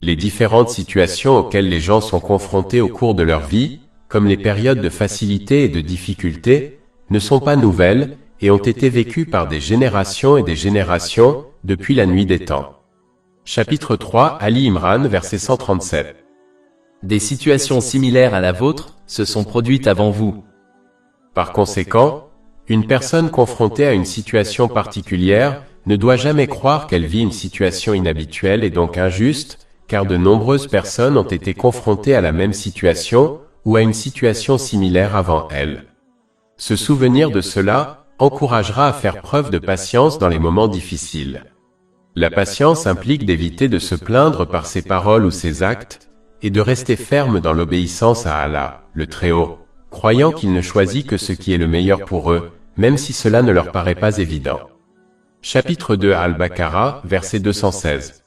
Les différentes situations auxquelles les gens sont confrontés au cours de leur vie, comme les périodes de facilité et de difficulté, ne sont pas nouvelles et ont été vécues par des générations et des générations depuis la nuit des temps. Chapitre 3, Ali Imran, verset 137. Des situations similaires à la vôtre se sont produites avant vous. Par conséquent, une personne confrontée à une situation particulière ne doit jamais croire qu'elle vit une situation inhabituelle et donc injuste, car de nombreuses personnes ont été confrontées à la même situation ou à une situation similaire avant elle. Se souvenir de cela encouragera à faire preuve de patience dans les moments difficiles. La patience implique d'éviter de se plaindre par ses paroles ou ses actes, et de rester ferme dans l'obéissance à Allah, le Très-Haut, croyant qu'il ne choisit que ce qui est le meilleur pour eux, même si cela ne leur paraît pas évident. Chapitre 2 Al-Baqarah, verset 216.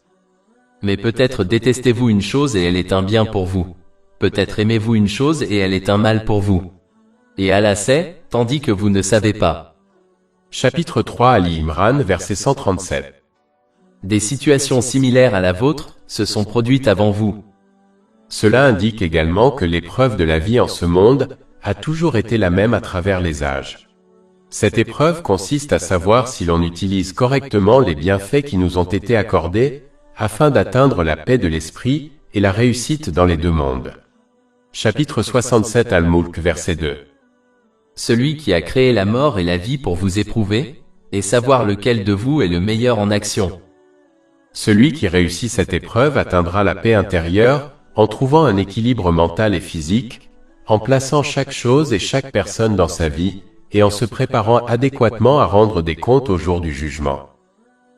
Mais peut-être détestez-vous une chose et elle est un bien pour vous. Peut-être aimez-vous une chose et elle est un mal pour vous. Et Allah sait, tandis que vous ne savez pas. Chapitre 3 Ali Imran, verset 137. Des situations similaires à la vôtre se sont produites avant vous. Cela indique également que l'épreuve de la vie en ce monde a toujours été la même à travers les âges. Cette épreuve consiste à savoir si l'on utilise correctement les bienfaits qui nous ont été accordés, afin d'atteindre la paix de l'esprit et la réussite dans les deux mondes. Chapitre 67 Al-Mulk, verset 2. Celui qui a créé la mort et la vie pour vous éprouver, et savoir lequel de vous est le meilleur en action. Celui qui réussit cette épreuve atteindra la paix intérieure, en trouvant un équilibre mental et physique, en plaçant chaque chose et chaque personne dans sa vie, et en se préparant adéquatement à rendre des comptes au jour du jugement.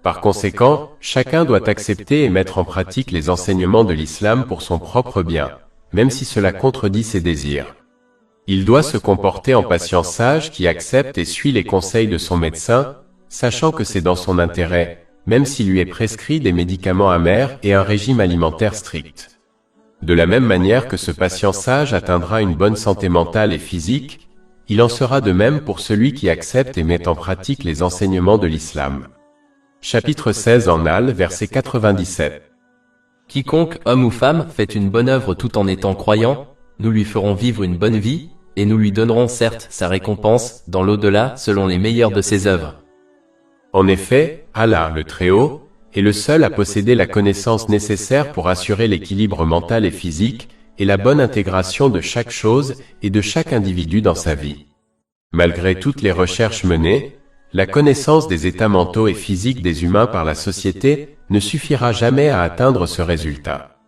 Par conséquent, chacun doit accepter et mettre en pratique les enseignements de l'islam pour son propre bien, même si cela contredit ses désirs. Il doit se comporter en patient sage qui accepte et suit les conseils de son médecin, sachant que c'est dans son intérêt, même s'il lui est prescrit des médicaments amers et un régime alimentaire strict. De la même manière que ce patient sage atteindra une bonne santé mentale et physique, il en sera de même pour celui qui accepte et met en pratique les enseignements de l'islam. Chapitre 16 en Al, verset 97. Quiconque, homme ou femme, fait une bonne œuvre tout en étant croyant, nous lui ferons vivre une bonne vie, et nous lui donnerons certes sa récompense, dans l'au-delà, selon les meilleures de ses œuvres. En effet, Allah, le Très-Haut, est le seul à posséder la connaissance nécessaire pour assurer l'équilibre mental et physique, et la bonne intégration de chaque chose et de chaque individu dans sa vie. Malgré toutes les recherches menées, la connaissance des états mentaux et physiques des humains par la société ne suffira jamais à atteindre ce résultat.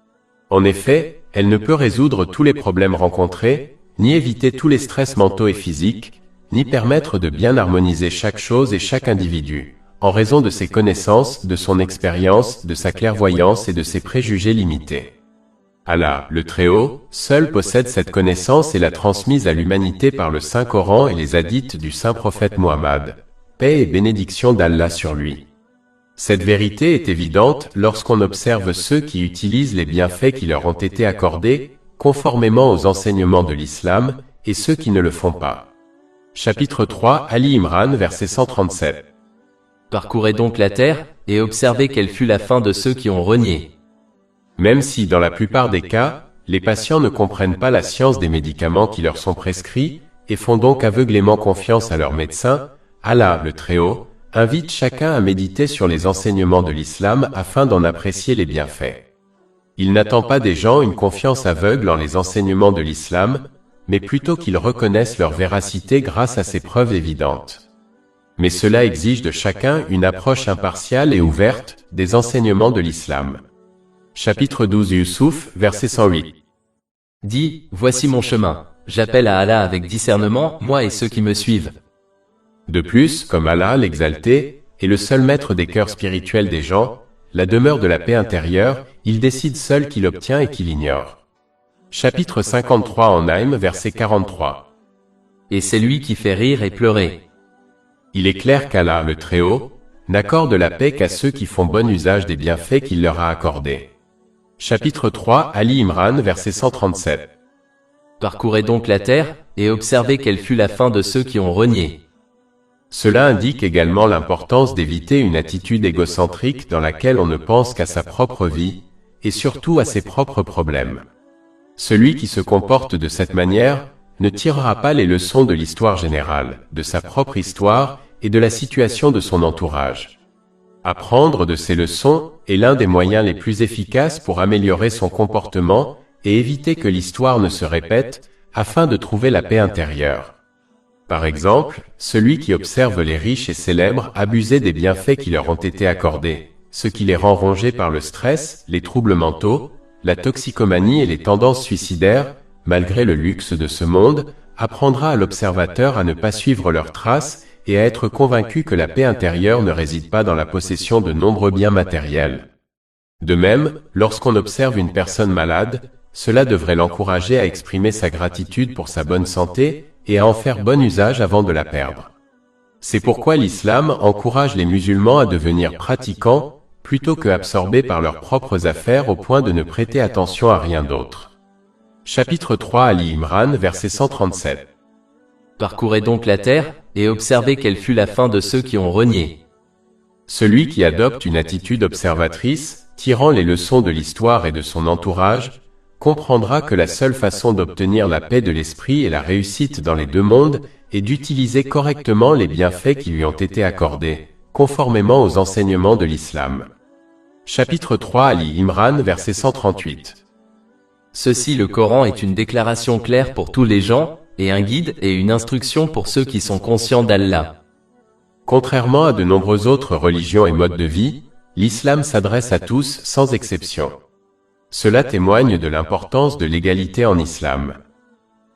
En effet, elle ne peut résoudre tous les problèmes rencontrés, ni éviter tous les stress mentaux et physiques, ni permettre de bien harmoniser chaque chose et chaque individu, en raison de ses connaissances, de son expérience, de sa clairvoyance et de ses préjugés limités. Allah, le Très-Haut, seul possède cette connaissance et l'a transmise à l'humanité par le Saint-Coran et les hadiths du Saint-Prophète Muhammad. Paix et bénédiction d'Allah sur lui. Cette vérité est évidente lorsqu'on observe ceux qui utilisent les bienfaits qui leur ont été accordés, conformément aux enseignements de l'islam, et ceux qui ne le font pas. Chapitre 3 Ali Imran, verset 137. Parcourez donc la terre, et observez quelle fut la fin de ceux qui ont renié. Même si, dans la plupart des cas, les patients ne comprennent pas la science des médicaments qui leur sont prescrits, et font donc aveuglément confiance à leur médecin, Allah, le Très-Haut, invite chacun à méditer sur les enseignements de l'islam afin d'en apprécier les bienfaits. Il n'attend pas des gens une confiance aveugle en les enseignements de l'islam, mais plutôt qu'ils reconnaissent leur véracité grâce à ces preuves évidentes. Mais cela exige de chacun une approche impartiale et ouverte des enseignements de l'islam. Chapitre 12 Yusuf, verset 108. Dis, voici mon chemin, j'appelle à Allah avec discernement, moi et ceux qui me suivent. De plus, comme Allah, l'exalté, est le seul maître des cœurs spirituels des gens, la demeure de la paix intérieure, il décide seul qui l'obtient et qui l'ignore. Chapitre 53 en Naïm, verset 43. Et c'est lui qui fait rire et pleurer. Il est clair qu'Allah, le Très-Haut, n'accorde la paix qu'à ceux qui font bon usage des bienfaits qu'il leur a accordés. Chapitre 3 Ali Imran, verset 137. Parcourez donc la terre, et observez quelle fut la fin de ceux qui ont renié. Cela indique également l'importance d'éviter une attitude égocentrique dans laquelle on ne pense qu'à sa propre vie, et surtout à ses propres problèmes. Celui qui se comporte de cette manière ne tirera pas les leçons de l'histoire générale, de sa propre histoire et de la situation de son entourage. Apprendre de ces leçons est l'un des moyens les plus efficaces pour améliorer son comportement et éviter que l'histoire ne se répète, afin de trouver la paix intérieure. Par exemple, celui qui observe les riches et célèbres abuser des bienfaits qui leur ont été accordés, ce qui les rend rongés par le stress, les troubles mentaux, la toxicomanie et les tendances suicidaires, malgré le luxe de ce monde, apprendra à l'observateur à ne pas suivre leurs traces et à être convaincu que la paix intérieure ne réside pas dans la possession de nombreux biens matériels. De même, lorsqu'on observe une personne malade, cela devrait l'encourager à exprimer sa gratitude pour sa bonne santé et à en faire bon usage avant de la perdre. C'est pourquoi l'islam encourage les musulmans à devenir pratiquants plutôt que absorbés par leurs propres affaires au point de ne prêter attention à rien d'autre. Chapitre 3 Ali Imran, verset 137. Parcourez donc la terre, et observez quelle fut la fin de ceux qui ont renié. Celui qui adopte une attitude observatrice, tirant les leçons de l'histoire et de son entourage, comprendra que la seule façon d'obtenir la paix de l'esprit et la réussite dans les deux mondes est d'utiliser correctement les bienfaits qui lui ont été accordés, conformément aux enseignements de l'islam. Chapitre 3 Ali Imran, verset 138. Ceci le Coran est une déclaration claire pour tous les gens, et un guide et une instruction pour ceux qui sont conscients d'Allah. Contrairement à de nombreuses autres religions et modes de vie, l'islam s'adresse à tous sans exception. Cela témoigne de l'importance de l'égalité en islam.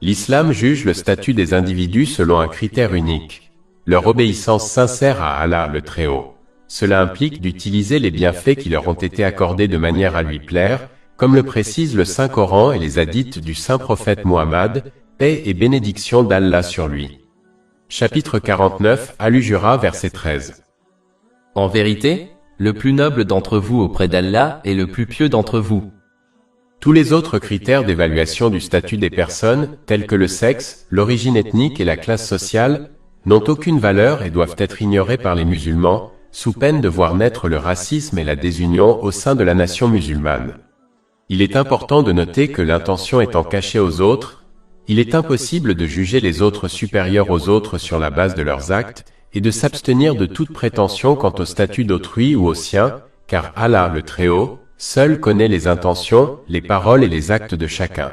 L'islam juge le statut des individus selon un critère unique, leur obéissance sincère à Allah le Très-Haut. Cela implique d'utiliser les bienfaits qui leur ont été accordés de manière à lui plaire, comme le précisent le Saint-Coran et les hadiths du Saint-Prophète Muhammad, paix et bénédiction d'Allah sur lui. Chapitre 49, Al-Jura, verset 13. En vérité, le plus noble d'entre vous auprès d'Allah est le plus pieux d'entre vous. Tous les autres critères d'évaluation du statut des personnes, tels que le sexe, l'origine ethnique et la classe sociale, n'ont aucune valeur et doivent être ignorés par les musulmans, sous peine de voir naître le racisme et la désunion au sein de la nation musulmane. Il est important de noter que l'intention étant cachée aux autres, il est impossible de juger les autres supérieurs aux autres sur la base de leurs actes, et de s'abstenir de toute prétention quant au statut d'autrui ou au sien, car Allah le Très-Haut, seul connaît les intentions, les paroles et les actes de chacun.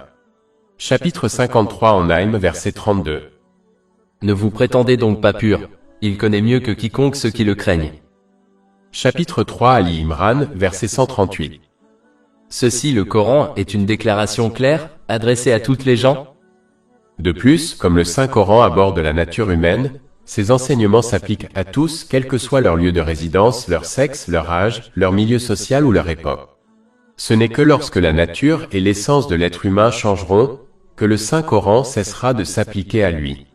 Chapitre 53 An-Naim, verset 32. Ne vous prétendez donc pas pur, il connaît mieux que quiconque ceux qui le craignent. Chapitre 3 Ali Imran, verset 138. Ceci le Coran est une déclaration claire, adressée à toutes les gens. De plus, comme le Saint-Coran aborde la nature humaine, ces enseignements s'appliquent à tous, quel que soit leur lieu de résidence, leur sexe, leur âge, leur milieu social ou leur époque. Ce n'est que lorsque la nature et l'essence de l'être humain changeront, que le Saint-Coran cessera de s'appliquer à lui.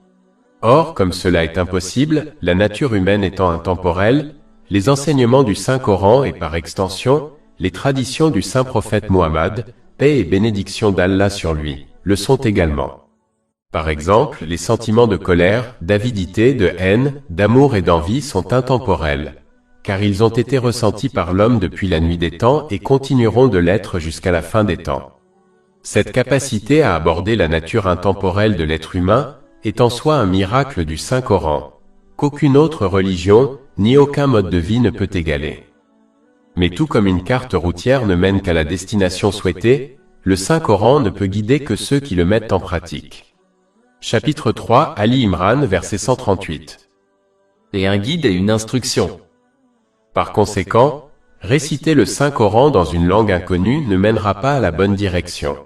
Or, comme cela est impossible, la nature humaine étant intemporelle, les enseignements du Saint-Coran et par extension, les traditions du Saint-Prophète Muhammad, paix et bénédiction d'Allah sur lui, le sont également. Par exemple, les sentiments de colère, d'avidité, de haine, d'amour et d'envie sont intemporels, car ils ont été ressentis par l'homme depuis la nuit des temps et continueront de l'être jusqu'à la fin des temps. Cette capacité à aborder la nature intemporelle de l'être humain est en soi un miracle du Saint-Coran, qu'aucune autre religion, ni aucun mode de vie ne peut égaler. Mais tout comme une carte routière ne mène qu'à la destination souhaitée, le Saint-Coran ne peut guider que ceux qui le mettent en pratique. Chapitre 3 Ali Imran, verset 138. Et un guide et une instruction. Par conséquent, réciter le Saint-Coran dans une langue inconnue ne mènera pas à la bonne direction.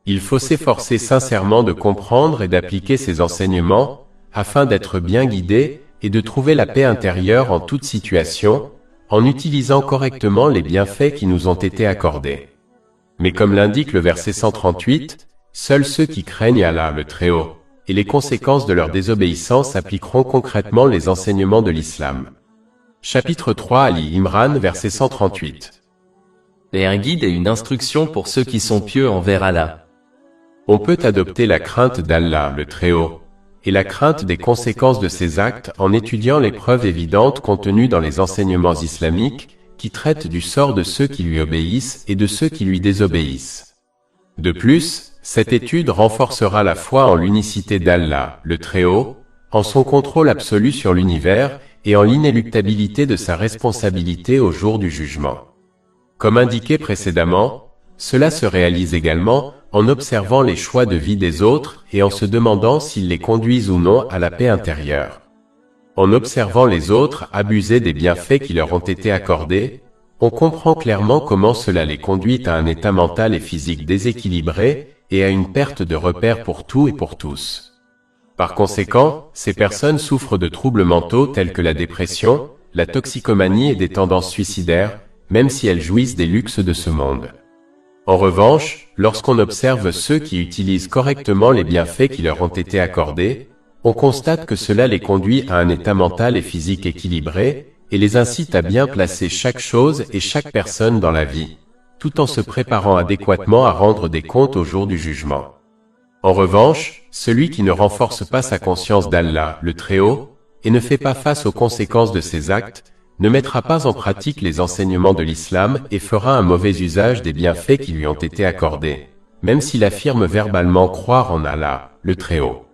Il faut s'efforcer sincèrement de comprendre et d'appliquer ces enseignements, afin d'être bien guidé et de trouver la paix intérieure en toute situation, en utilisant correctement les bienfaits qui nous ont été accordés. Mais comme l'indique le verset 138, seuls ceux qui craignent Allah le Très-Haut, et les conséquences de leur désobéissance appliqueront concrètement les enseignements de l'islam. Chapitre 3 Ali Imran, verset 138. Et un guide et une instruction pour ceux qui sont pieux envers Allah. On peut adopter la crainte d'Allah le Très-Haut, et la crainte des conséquences de ses actes en étudiant les preuves évidentes contenues dans les enseignements islamiques, qui traite du sort de ceux qui lui obéissent et de ceux qui lui désobéissent. De plus, cette étude renforcera la foi en l'unicité d'Allah, le Très-Haut, en son contrôle absolu sur l'univers et en l'inéluctabilité de sa responsabilité au jour du jugement. Comme indiqué précédemment, cela se réalise également en observant les choix de vie des autres et en se demandant s'ils les conduisent ou non à la paix intérieure. En observant les autres abuser des bienfaits qui leur ont été accordés, on comprend clairement comment cela les conduit à un état mental et physique déséquilibré et à une perte de repères pour tout et pour tous. Par conséquent, ces personnes souffrent de troubles mentaux tels que la dépression, la toxicomanie et des tendances suicidaires, même si elles jouissent des luxes de ce monde. En revanche, lorsqu'on observe ceux qui utilisent correctement les bienfaits qui leur ont été accordés, on constate que cela les conduit à un état mental et physique équilibré, et les incite à bien placer chaque chose et chaque personne dans la vie, tout en se préparant adéquatement à rendre des comptes au jour du jugement. En revanche, celui qui ne renforce pas sa conscience d'Allah, le Très-Haut, et ne fait pas face aux conséquences de ses actes, ne mettra pas en pratique les enseignements de l'islam et fera un mauvais usage des bienfaits qui lui ont été accordés, même s'il affirme verbalement croire en Allah, le Très-Haut.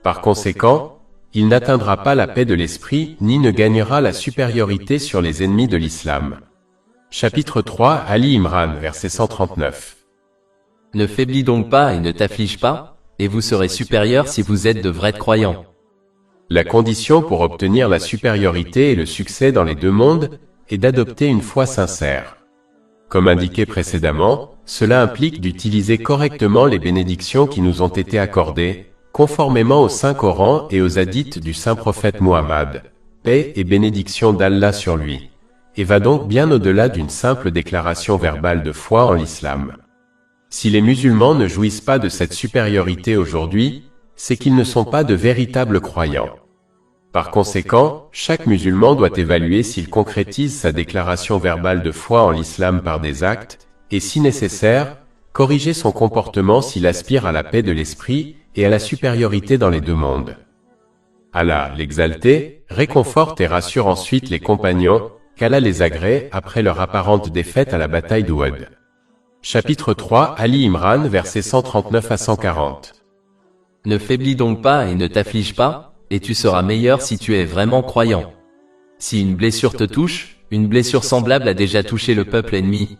Par conséquent, il n'atteindra pas la paix de l'esprit ni ne gagnera la supériorité sur les ennemis de l'islam. Chapitre 3, Ali Imran, verset 139. Ne faiblis donc pas et ne t'afflige pas, et vous serez supérieurs si vous êtes de vrais croyants. La condition pour obtenir la supériorité et le succès dans les deux mondes est d'adopter une foi sincère. Comme indiqué précédemment, cela implique d'utiliser correctement les bénédictions qui nous ont été accordées, conformément au Saint-Coran et aux hadiths du Saint-Prophète Muhammad, paix et bénédiction d'Allah sur lui, et va donc bien au-delà d'une simple déclaration verbale de foi en l'islam. Si les musulmans ne jouissent pas de cette supériorité aujourd'hui, c'est qu'ils ne sont pas de véritables croyants. Par conséquent, chaque musulman doit évaluer s'il concrétise sa déclaration verbale de foi en l'islam par des actes, et si nécessaire, corriger son comportement s'il aspire à la paix de l'esprit et à la supériorité dans les deux mondes. Allah, l'exalté, réconforte et rassure ensuite les compagnons, qu'Allah les agrée après leur apparente défaite à la bataille d'Ouhud. Chapitre 3, Ali Imran, versets 139 à 140. Ne faiblis donc pas et ne t'afflige pas, et tu seras meilleur si tu es vraiment croyant. Si une blessure te touche, une blessure semblable a déjà touché le peuple ennemi.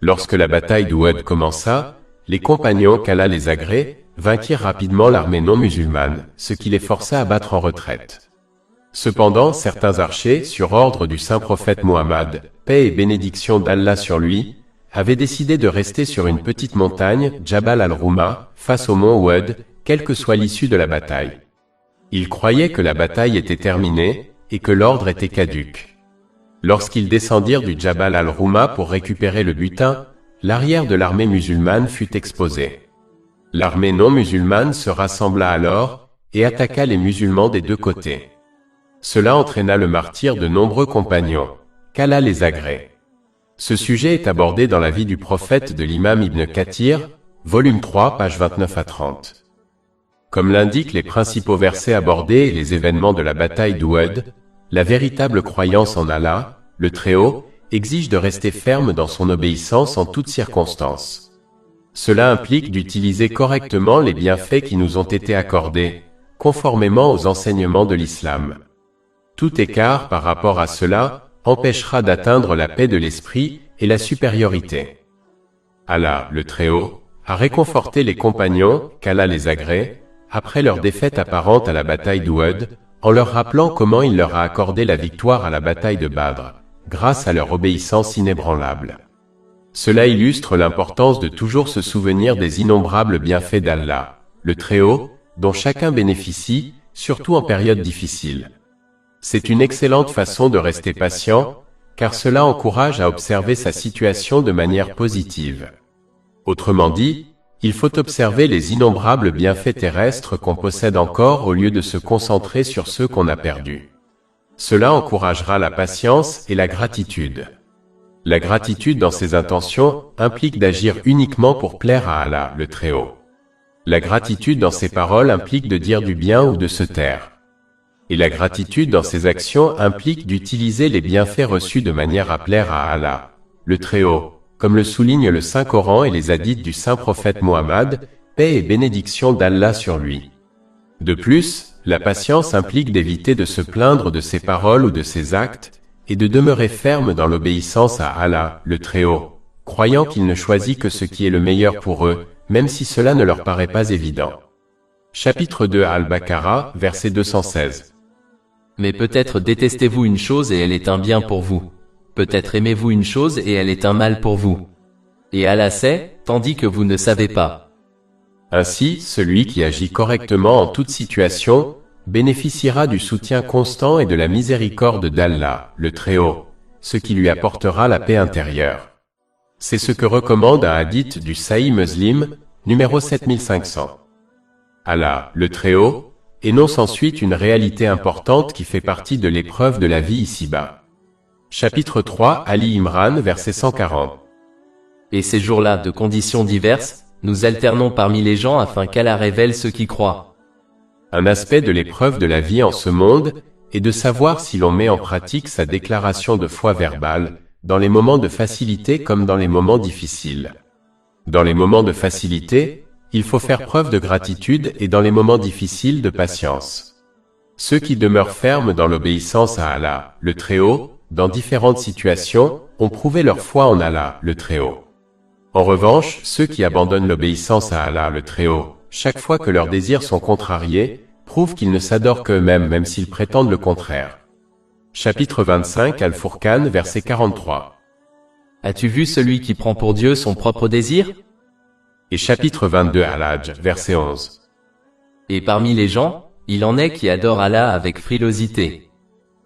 Lorsque la bataille d'Ouhud commença, les compagnons qu'Allah les agrée vainquirent rapidement l'armée non musulmane, ce qui les força à battre en retraite. Cependant, certains archers, sur ordre du saint prophète Muhammad, paix et bénédiction d'Allah sur lui, avaient décidé de rester sur une petite montagne, Jabal al-Rouma, face au mont Ouhud, quelle que soit l'issue de la bataille. Ils croyaient que la bataille était terminée, et que l'ordre était caduc. Lorsqu'ils descendirent du Jabal al-Rouma pour récupérer le butin, l'arrière de l'armée musulmane fut exposé. L'armée non musulmane se rassembla alors, et attaqua les musulmans des deux côtés. Cela entraîna le martyre de nombreux compagnons, qu'Allah les agrée. Ce sujet est abordé dans la vie du prophète de l'imam Ibn Kathir, volume 3, page 29 à 30. Comme l'indiquent les principaux versets abordés et les événements de la bataille d'Ouhud, la véritable croyance en Allah, le Très-Haut, exige de rester ferme dans son obéissance en toutes circonstances. Cela implique d'utiliser correctement les bienfaits qui nous ont été accordés, conformément aux enseignements de l'islam. Tout écart par rapport à cela empêchera d'atteindre la paix de l'esprit et la supériorité. Allah, le Très-Haut, a réconforté les compagnons, qu'Allah les agrée, après leur défaite apparente à la bataille d'Ouhud, en leur rappelant comment il leur a accordé la victoire à la bataille de Badr, grâce à leur obéissance inébranlable. Cela illustre l'importance de toujours se souvenir des innombrables bienfaits d'Allah, le Très-Haut, dont chacun bénéficie, surtout en période difficile. C'est une excellente façon de rester patient, car cela encourage à observer sa situation de manière positive. Autrement dit, il faut observer les innombrables bienfaits terrestres qu'on possède encore au lieu de se concentrer sur ceux qu'on a perdus. Cela encouragera la patience et la gratitude. La gratitude dans ses intentions implique d'agir uniquement pour plaire à Allah, le Très-Haut. La gratitude dans ses paroles implique de dire du bien ou de se taire. Et la gratitude dans ses actions implique d'utiliser les bienfaits reçus de manière à plaire à Allah, le Très-Haut, comme le souligne le Saint-Coran et les hadiths du Saint-Prophète Mohammed, paix et bénédiction d'Allah sur lui. De plus, la patience implique d'éviter de se plaindre de ses paroles ou de ses actes, et de demeurer ferme dans l'obéissance à Allah, le Très-Haut, croyant qu'il ne choisit que ce qui est le meilleur pour eux, même si cela ne leur paraît pas évident. Chapitre 2 Al-Baqarah, verset 216. Mais peut-être détestez-vous une chose et elle est un bien pour vous. Peut-être aimez-vous une chose et elle est un mal pour vous. Et Allah sait, tandis que vous ne savez pas. Ainsi, celui qui agit correctement en toute situation, bénéficiera du soutien constant et de la miséricorde d'Allah, le Très-Haut, ce qui lui apportera la paix intérieure. C'est ce que recommande un hadith du Sahih Muslim, numéro 7500. Allah, le Très-Haut, énonce ensuite une réalité importante qui fait partie de l'épreuve de la vie ici-bas. Chapitre 3 Ali Imran, verset 140. Et ces jours-là, de conditions diverses, nous alternons parmi les gens afin qu'Allah révèle ceux qui croient. Un aspect de l'épreuve de la vie en ce monde est de savoir si l'on met en pratique sa déclaration de foi verbale, dans les moments de facilité comme dans les moments difficiles. Dans les moments de facilité, il faut faire preuve de gratitude et dans les moments difficiles de patience. Ceux qui demeurent fermes dans l'obéissance à Allah, le Très-Haut, dans différentes situations, ont prouvé leur foi en Allah, le Très-Haut. En revanche, ceux qui abandonnent l'obéissance à Allah, le Très-Haut, chaque fois que leurs désirs sont contrariés, prouvent qu'ils ne s'adorent qu'eux-mêmes même s'ils prétendent le contraire. Chapitre 25 Al-Furqan, verset 43. As-tu vu celui qui prend pour Dieu son propre désir? Et chapitre 22 Al-Hajj, verset 11. Et parmi les gens, il en est qui adorent Allah avec frilosité.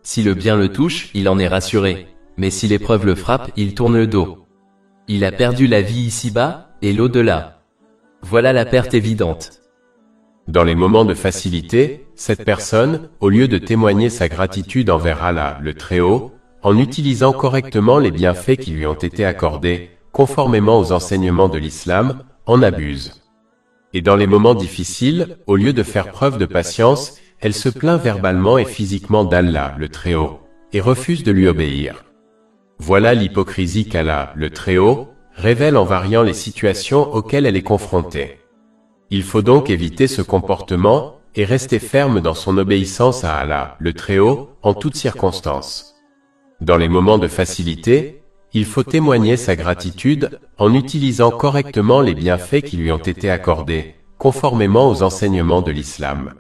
Si le bien le touche, il en est rassuré, mais si l'épreuve le frappe, il tourne le dos. Il a perdu la vie ici-bas, et l'au-delà. Voilà la perte évidente. Dans les moments de facilité, cette personne, au lieu de témoigner sa gratitude envers Allah, le Très-Haut, en utilisant correctement les bienfaits qui lui ont été accordés, conformément aux enseignements de l'islam, en abuse. Et dans les moments difficiles, au lieu de faire preuve de patience, elle se plaint verbalement et physiquement d'Allah, le Très-Haut, et refuse de lui obéir. Voilà l'hypocrisie qu'Allah, le Très-Haut, révèle en variant les situations auxquelles elle est confrontée. Il faut donc éviter ce comportement, et rester ferme dans son obéissance à Allah, le Très-Haut, en toutes circonstances. Dans les moments de facilité, il faut témoigner sa gratitude, en utilisant correctement les bienfaits qui lui ont été accordés, conformément aux enseignements de l'islam.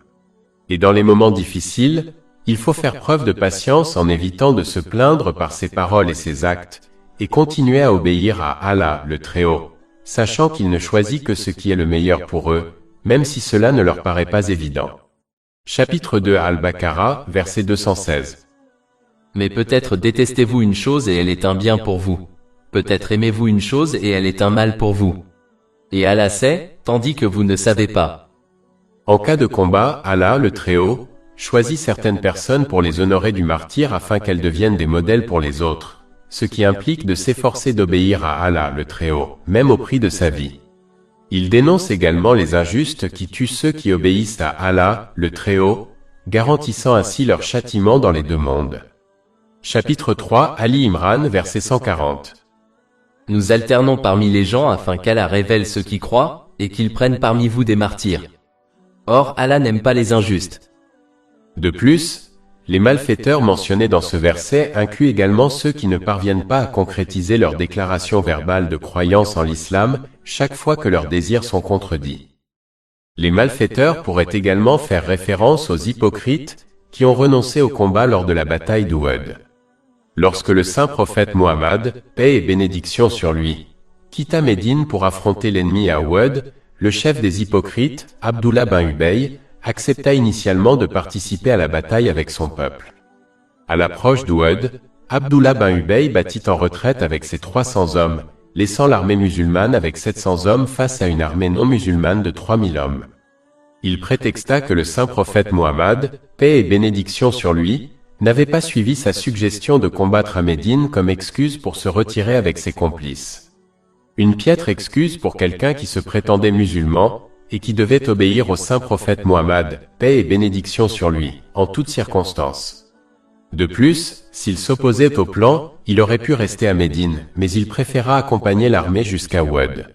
Et dans les moments difficiles, il faut faire preuve de patience en évitant de se plaindre par ses paroles et ses actes, et continuer à obéir à Allah, le Très-Haut, sachant qu'il ne choisit que ce qui est le meilleur pour eux, même si cela ne leur paraît pas évident. Chapitre 2 Al-Baqarah, verset 216. Mais peut-être détestez-vous une chose et elle est un bien pour vous. Peut-être aimez-vous une chose et elle est un mal pour vous. Et Allah sait, tandis que vous ne savez pas. En cas de combat, Allah, le Très-Haut, choisit certaines personnes pour les honorer du martyre afin qu'elles deviennent des modèles pour les autres, ce qui implique de s'efforcer d'obéir à Allah, le Très-Haut, même au prix de sa vie. Il dénonce également les injustes qui tuent ceux qui obéissent à Allah, le Très-Haut, garantissant ainsi leur châtiment dans les deux mondes. Chapitre 3 Ali Imran, verset 140. Nous alternons parmi les gens afin qu'Allah révèle ceux qui croient, et qu'ils prennent parmi vous des martyrs. Or Allah n'aime pas les injustes. De plus, les malfaiteurs mentionnés dans ce verset incluent également ceux qui ne parviennent pas à concrétiser leur déclaration verbale de croyance en l'islam, chaque fois que leurs désirs sont contredits. Les malfaiteurs pourraient également faire référence aux hypocrites, qui ont renoncé au combat lors de la bataille d'Uhud. Lorsque le saint prophète Mohammed, paix et bénédiction sur lui, quitta Médine pour affronter l'ennemi à Uhud, le chef des hypocrites, Abdullah bin Ubay, accepta initialement de participer à la bataille avec son peuple. À l'approche d'Uhud, Abdullah bin Ubay battit en retraite avec ses 300 hommes, laissant l'armée musulmane avec 700 hommes face à une armée non musulmane de 3000 hommes. Il prétexta que le saint prophète Mohammed, paix et bénédiction sur lui, n'avait pas suivi sa suggestion de combattre à Médine comme excuse pour se retirer avec ses complices. Une piètre excuse pour quelqu'un qui se prétendait musulman, et qui devait obéir au saint prophète Mohammed, paix et bénédiction sur lui, en toutes circonstances. De plus, s'il s'opposait au plan, il aurait pu rester à Médine, mais il préféra accompagner l'armée jusqu'à Oued.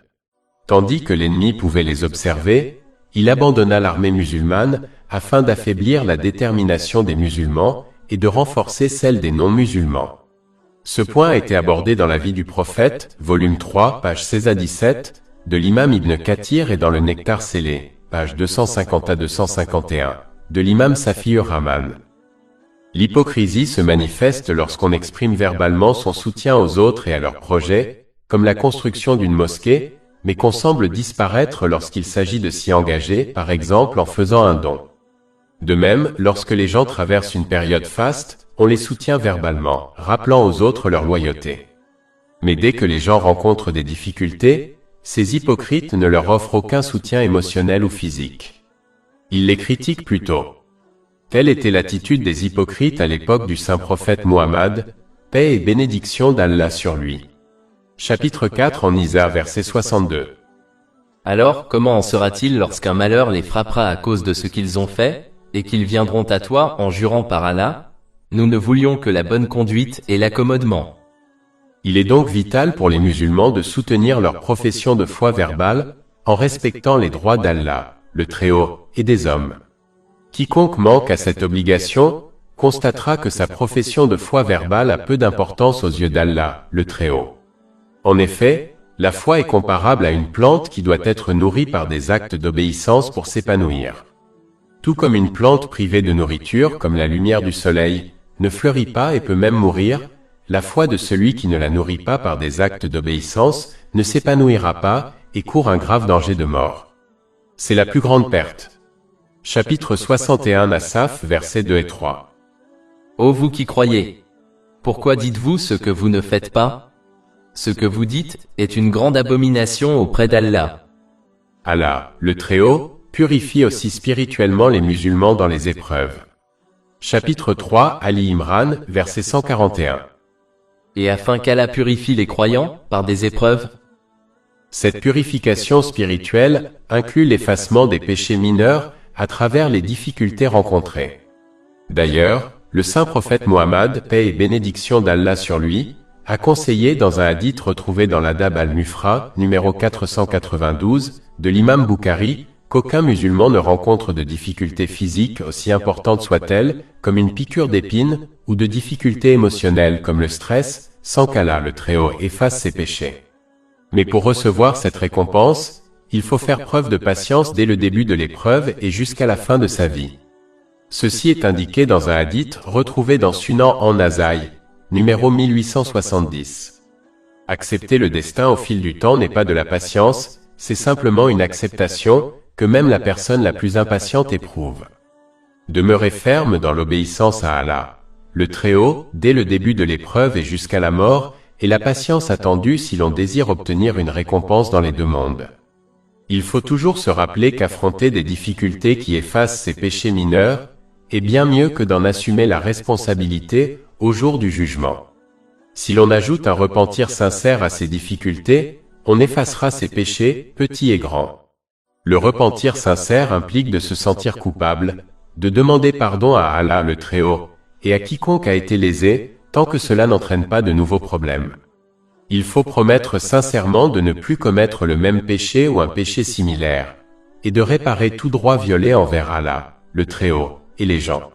Tandis que l'ennemi pouvait les observer, il abandonna l'armée musulmane, afin d'affaiblir la détermination des musulmans, et de renforcer celle des non-musulmans. Ce point a été abordé dans la vie du prophète, volume 3, page 16 à 17, de l'imam Ibn Kathir et dans le Nectar scellé, page 250 à 251, de l'imam Safi Rahman. L'hypocrisie se manifeste lorsqu'on exprime verbalement son soutien aux autres et à leurs projets, comme la construction d'une mosquée, mais qu'on semble disparaître lorsqu'il s'agit de s'y engager, par exemple en faisant un don. De même, lorsque les gens traversent une période faste, on les soutient verbalement, rappelant aux autres leur loyauté. Mais dès que les gens rencontrent des difficultés, ces hypocrites ne leur offrent aucun soutien émotionnel ou physique. Ils les critiquent plutôt. Telle était l'attitude des hypocrites à l'époque du saint prophète Mohammed, paix et bénédiction d'Allah sur lui. Chapitre 4 en Nisa verset 62. Alors, comment en sera-t-il lorsqu'un malheur les frappera à cause de ce qu'ils ont fait, et qu'ils viendront à toi en jurant par Allah? Nous ne voulions que la bonne conduite et l'accommodement. Il est donc vital pour les musulmans de soutenir leur profession de foi verbale, en respectant les droits d'Allah, le Très-Haut, et des hommes. Quiconque manque à cette obligation, constatera que sa profession de foi verbale a peu d'importance aux yeux d'Allah, le Très-Haut. En effet, la foi est comparable à une plante qui doit être nourrie par des actes d'obéissance pour s'épanouir. Tout comme une plante privée de nourriture, comme la lumière du soleil, ne fleurit pas et peut même mourir, la foi de celui qui ne la nourrit pas par des actes d'obéissance ne s'épanouira pas et court un grave danger de mort. C'est la plus grande perte. Chapitre 61 Asaph, versets 2 et 3. Ô vous qui croyez! Pourquoi dites-vous ce que vous ne faites pas? Ce que vous dites est une grande abomination auprès d'Allah. Allah, le Très-Haut, purifie aussi spirituellement les musulmans dans les épreuves. Chapitre 3 Ali Imran, verset 141. Et afin qu'Allah purifie les croyants par des épreuves? Cette purification spirituelle inclut l'effacement des péchés mineurs à travers les difficultés rencontrées. D'ailleurs, le saint prophète Mohammed, paix et bénédiction d'Allah sur lui, a conseillé dans un hadith retrouvé dans l'Adab al-Mufra, numéro 492, de l'imam Bukhari, qu'aucun musulman ne rencontre de difficultés physiques aussi importantes soient-elles, comme une piqûre d'épine, ou de difficultés émotionnelles comme le stress, sans qu'Allah le Très-Haut efface ses péchés. Mais pour recevoir cette récompense, il faut faire preuve de patience dès le début de l'épreuve et jusqu'à la fin de sa vie. Ceci est indiqué dans un hadith retrouvé dans Sunan en Nasaï, numéro 1870. Accepter le destin au fil du temps n'est pas de la patience, c'est simplement une acceptation que même la personne la plus impatiente éprouve. Demeurer ferme dans l'obéissance à Allah, le Très-Haut, dès le début de l'épreuve et jusqu'à la mort, est la patience attendue si l'on désire obtenir une récompense dans les deux mondes. Il faut toujours se rappeler qu'affronter des difficultés qui effacent ses péchés mineurs est bien mieux que d'en assumer la responsabilité au jour du jugement. Si l'on ajoute un repentir sincère à ces difficultés, on effacera ses péchés, petits et grands. Le repentir sincère implique de se sentir coupable, de demander pardon à Allah le Très-Haut, et à quiconque a été lésé, tant que cela n'entraîne pas de nouveaux problèmes. Il faut promettre sincèrement de ne plus commettre le même péché ou un péché similaire, et de réparer tout droit violé envers Allah, le Très-Haut, et les gens.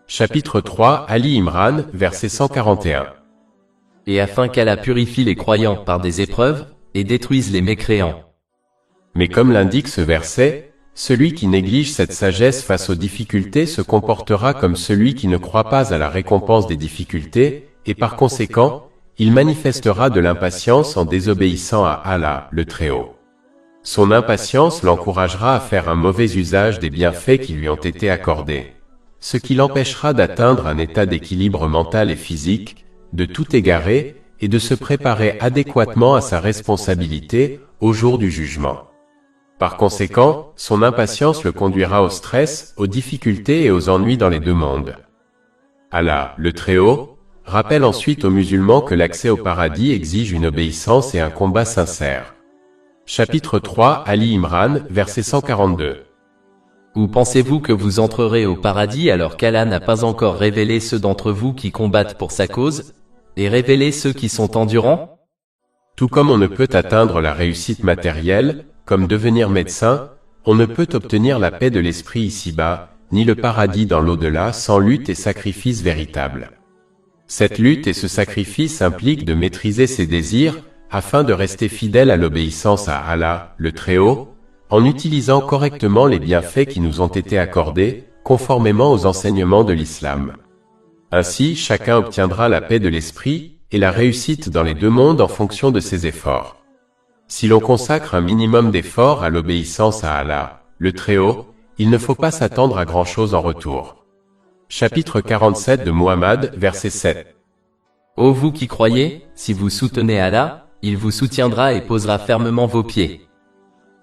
Chapitre 3 Ali Imran, verset 141. Et afin qu'Allah purifie les croyants par des épreuves, et détruise les mécréants. Mais comme l'indique ce verset, celui qui néglige cette sagesse face aux difficultés se comportera comme celui qui ne croit pas à la récompense des difficultés, et par conséquent, il manifestera de l'impatience en désobéissant à Allah, le Très-Haut. Son impatience l'encouragera à faire un mauvais usage des bienfaits qui lui ont été accordés, ce qui l'empêchera d'atteindre un état d'équilibre mental et physique, de tout égarer, et de se préparer adéquatement à sa responsabilité au jour du jugement. Par conséquent, son impatience le conduira au stress, aux difficultés et aux ennuis dans les deux mondes. Allah, le Très-Haut, rappelle ensuite aux musulmans que l'accès au paradis exige une obéissance et un combat sincère. Chapitre 3 Ali Imran, verset 142. Ou pensez-vous que vous entrerez au paradis alors qu'Allah n'a pas encore révélé ceux d'entre vous qui combattent pour sa cause, et révélé ceux qui sont endurants? Tout comme on ne peut atteindre la réussite matérielle, comme devenir médecin, on ne peut obtenir la paix de l'esprit ici-bas, ni le paradis dans l'au-delà sans lutte et sacrifice véritable. Cette lutte et ce sacrifice impliquent de maîtriser ses désirs, afin de rester fidèle à l'obéissance à Allah, le Très-Haut, en utilisant correctement les bienfaits qui nous ont été accordés, conformément aux enseignements de l'islam. Ainsi, chacun obtiendra la paix de l'esprit et la réussite dans les deux mondes en fonction de ses efforts. Si l'on consacre un minimum d'efforts à l'obéissance à Allah, le Très-Haut, il ne faut pas s'attendre à grand-chose en retour. Chapitre 47 de Muhammad, verset 7. Ô vous qui croyez, si vous soutenez Allah, il vous soutiendra et posera fermement vos pieds.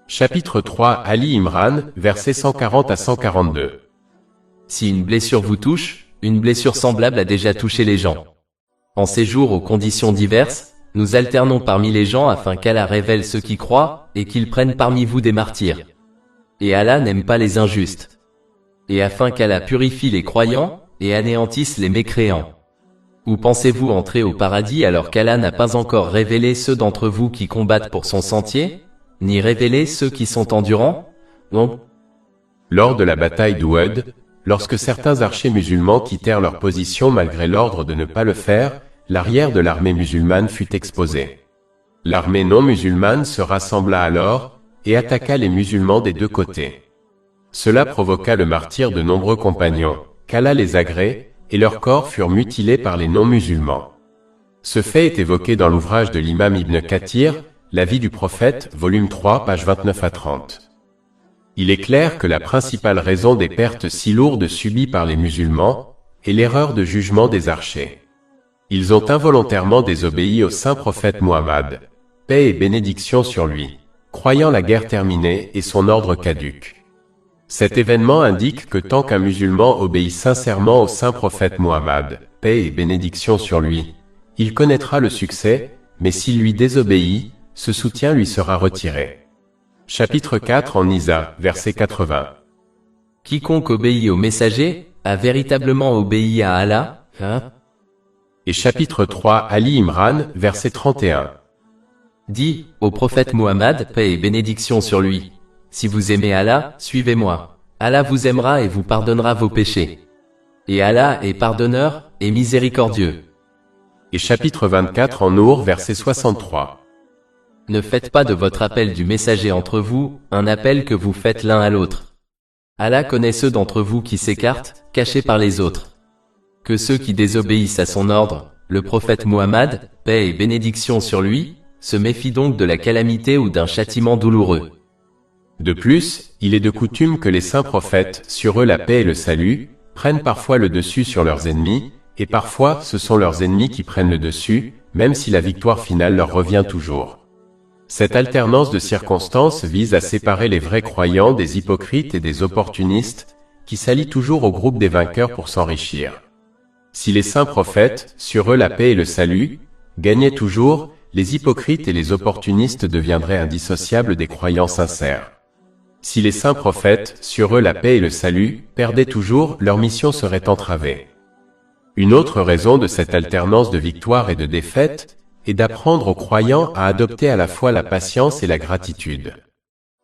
Chapitre 3 Ali Imran, versets 140 à 142. Si une blessure vous touche, une blessure semblable a déjà touché les gens. En ces jours aux conditions diverses, nous alternons parmi les gens afin qu'Allah révèle ceux qui croient, et qu'il prenne parmi vous des martyrs. Et Allah n'aime pas les injustes. Et afin qu'Allah purifie les croyants, et anéantisse les mécréants. Ou pensez-vous entrer au paradis alors qu'Allah n'a pas encore révélé ceux d'entre vous qui combattent pour son sentier, ni révélé ceux qui sont endurants? Non. Lors de la bataille d'Ouhud, lorsque certains archers musulmans quittèrent leur position malgré l'ordre de ne pas le faire, l'arrière de l'armée musulmane fut exposé. L'armée non musulmane se rassembla alors, et attaqua les musulmans des deux côtés. Cela provoqua le martyre de nombreux compagnons, qu'Allah les agrée, et leurs corps furent mutilés par les non-musulmans. Ce fait est évoqué dans l'ouvrage de l'imam Ibn Kathir, La vie du prophète, volume 3, pages 29 à 30. Il est clair que la principale raison des pertes si lourdes subies par les musulmans est l'erreur de jugement des archers. Ils ont involontairement désobéi au saint prophète Muhammad, paix et bénédiction sur lui, croyant la guerre terminée et son ordre caduc. Cet événement indique que tant qu'un musulman obéit sincèrement au saint prophète Muhammad, paix et bénédiction sur lui, il connaîtra le succès, mais s'il lui désobéit, ce soutien lui sera retiré. Chapitre 4 en Nisa, verset 80. Quiconque obéit au messager, a véritablement obéi à Allah, Et chapitre 3 Ali Imran, verset 31. Dit, au prophète Muhammad, paix et bénédiction sur lui. Si vous aimez Allah, suivez-moi. Allah vous aimera et vous pardonnera vos péchés. Et Allah est pardonneur, et miséricordieux. Et chapitre 24 en Nour, verset 63. Ne faites pas de votre appel du messager entre vous, un appel que vous faites l'un à l'autre. Allah connaît ceux d'entre vous qui s'écartent, cachés par les autres. Que ceux qui désobéissent à son ordre, le prophète Muhammad, paix et bénédiction sur lui, se méfient donc de la calamité ou d'un châtiment douloureux. De plus, il est de coutume que les saints prophètes, sur eux la paix et le salut, prennent parfois le dessus sur leurs ennemis, et parfois ce sont leurs ennemis qui prennent le dessus, même si la victoire finale leur revient toujours. Cette alternance de circonstances vise à séparer les vrais croyants des hypocrites et des opportunistes, qui s'allient toujours au groupe des vainqueurs pour s'enrichir. Si les saints prophètes, sur eux la paix et le salut, gagnaient toujours, les hypocrites et les opportunistes deviendraient indissociables des croyants sincères. Si les saints prophètes, sur eux la paix et le salut, perdaient toujours, leur mission serait entravée. Une autre raison de cette alternance de victoire et de défaite est d'apprendre aux croyants à adopter à la fois la patience et la gratitude.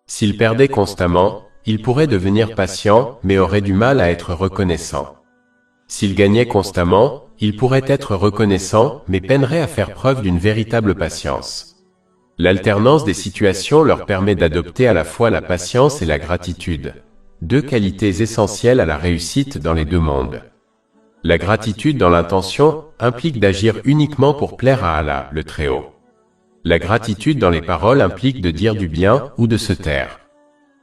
S'ils perdaient constamment, ils pourraient devenir patients, mais auraient du mal à être reconnaissants. S'ils gagnaient constamment, ils pourraient être reconnaissants, mais peineraient à faire preuve d'une véritable patience. L'alternance des situations leur permet d'adopter à la fois la patience et la gratitude, deux qualités essentielles à la réussite dans les deux mondes. La gratitude dans l'intention implique d'agir uniquement pour plaire à Allah, le Très-Haut. La gratitude dans les paroles implique de dire du bien ou de se taire.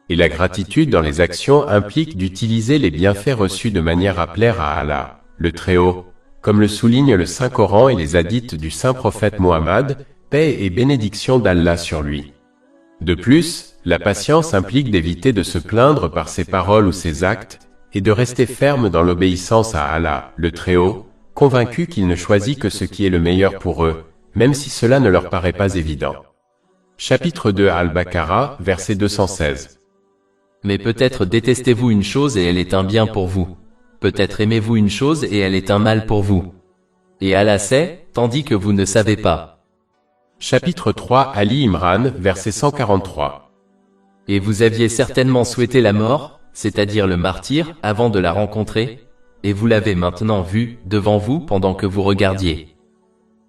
Et la gratitude dans les actions implique d'utiliser les bienfaits reçus de manière à plaire à Allah, le Très-Haut, comme le souligne le Saint-Coran et les hadiths du saint prophète Muhammad, paix et bénédiction d'Allah sur lui. De plus, la patience implique d'éviter de se plaindre par ses paroles ou ses actes, et de rester ferme dans l'obéissance à Allah, le Très-Haut, convaincu qu'il ne choisit que ce qui est le meilleur pour eux, même si cela ne leur paraît pas évident. Chapitre 2 Al-Baqarah, verset 216. Mais peut-être détestez-vous une chose et elle est un bien pour vous. Peut-être aimez-vous une chose et elle est un mal pour vous. Et Allah sait, tandis que vous ne savez pas. Chapitre 3 Ali Imran, verset 143. Et vous aviez certainement souhaité la mort, c'est-à-dire le martyr, avant de la rencontrer, et vous l'avez maintenant vue, devant vous pendant que vous regardiez.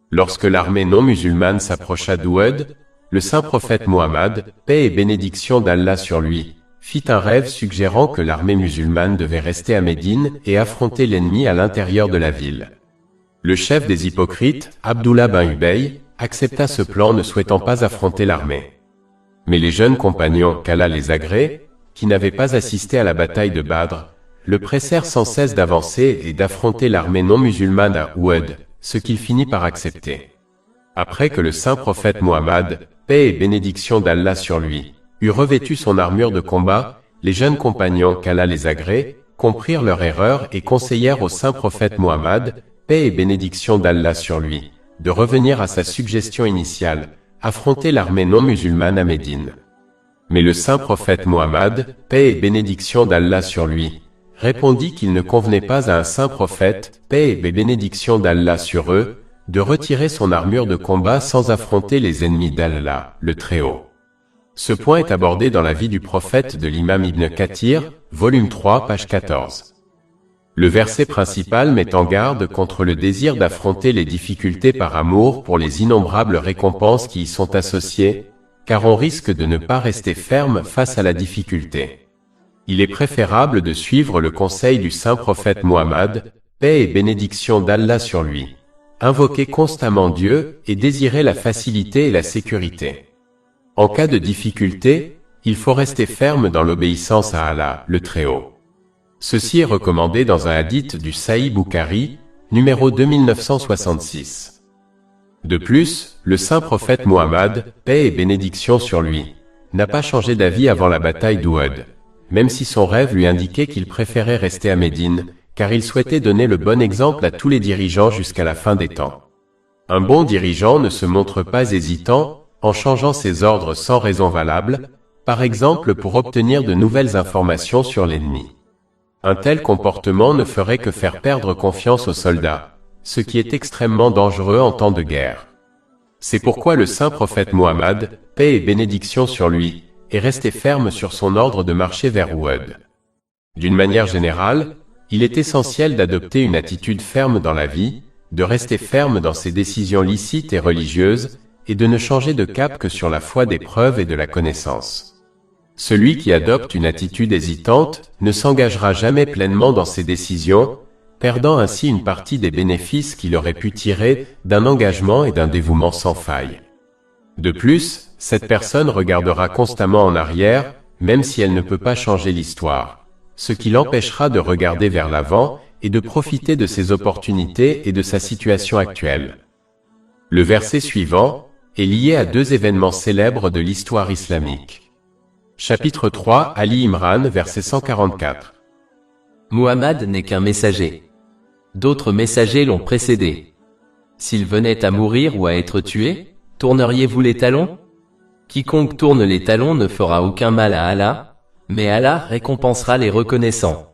Lorsque l'armée non musulmane s'approcha d'Oued, le saint prophète Muhammad, paix et bénédiction d'Allah sur lui, fit un rêve suggérant que l'armée musulmane devait rester à Médine et affronter l'ennemi à l'intérieur de la ville. Le chef des hypocrites, Abdullah bin Ubay, accepta ce plan ne souhaitant pas affronter l'armée. Mais les jeunes compagnons qu'Allah les agrée, qui n'avaient pas assisté à la bataille de Badr, le pressèrent sans cesse d'avancer et d'affronter l'armée non musulmane à Oued, ce qu'il finit par accepter. Après que le saint prophète Muhammad, paix et bénédiction d'Allah sur lui, eut revêtu son armure de combat, les jeunes compagnons qu'Allah les agrée, comprirent leur erreur et conseillèrent au saint prophète Muhammad, paix et bénédiction d'Allah sur lui, de revenir à sa suggestion initiale, affronter l'armée non musulmane à Médine. Mais le saint prophète Muhammad, paix et bénédiction d'Allah sur lui, répondit qu'il ne convenait pas à un saint prophète, paix et bénédiction d'Allah sur eux, de retirer son armure de combat sans affronter les ennemis d'Allah, le Très-Haut. Ce point est abordé dans la vie du prophète de l'imam Ibn Kathir, volume 3, page 14. Le verset principal met en garde contre le désir d'affronter les difficultés par amour pour les innombrables récompenses qui y sont associées, car on risque de ne pas rester ferme face à la difficulté. Il est préférable de suivre le conseil du saint prophète Muhammad, paix et bénédiction d'Allah sur lui, invoquer constamment Dieu et désirer la facilité et la sécurité. En cas de difficulté, il faut rester ferme dans l'obéissance à Allah, le Très-Haut. Ceci est recommandé dans un hadith du Sahih Bukhari, numéro 2966. De plus, le saint prophète Muhammad, paix et bénédiction sur lui, n'a pas changé d'avis avant la bataille d'Oued, même si son rêve lui indiquait qu'il préférait rester à Médine, car il souhaitait donner le bon exemple à tous les dirigeants jusqu'à la fin des temps. Un bon dirigeant ne se montre pas hésitant, en changeant ses ordres sans raison valable, par exemple pour obtenir de nouvelles informations sur l'ennemi. Un tel comportement ne ferait que faire perdre confiance aux soldats, ce qui est extrêmement dangereux en temps de guerre. C'est pourquoi le saint prophète Muhammad, paix et bénédiction sur lui, est resté ferme sur son ordre de marcher vers Oued. D'une manière générale, il est essentiel d'adopter une attitude ferme dans la vie, de rester ferme dans ses décisions licites et religieuses, et de ne changer de cap que sur la foi des preuves et de la connaissance. Celui qui adopte une attitude hésitante ne s'engagera jamais pleinement dans ses décisions, perdant ainsi une partie des bénéfices qu'il aurait pu tirer d'un engagement et d'un dévouement sans faille. De plus, cette personne regardera constamment en arrière, même si elle ne peut pas changer l'histoire, ce qui l'empêchera de regarder vers l'avant et de profiter de ses opportunités et de sa situation actuelle. Le verset suivant est lié à deux événements célèbres de l'histoire islamique. Chapitre 3 Ali Imran, verset 144. Muhammad n'est qu'un messager. D'autres messagers l'ont précédé. S'il venait à mourir ou à être tué, tourneriez-vous les talons? Quiconque tourne les talons ne fera aucun mal à Allah, mais Allah récompensera les reconnaissants.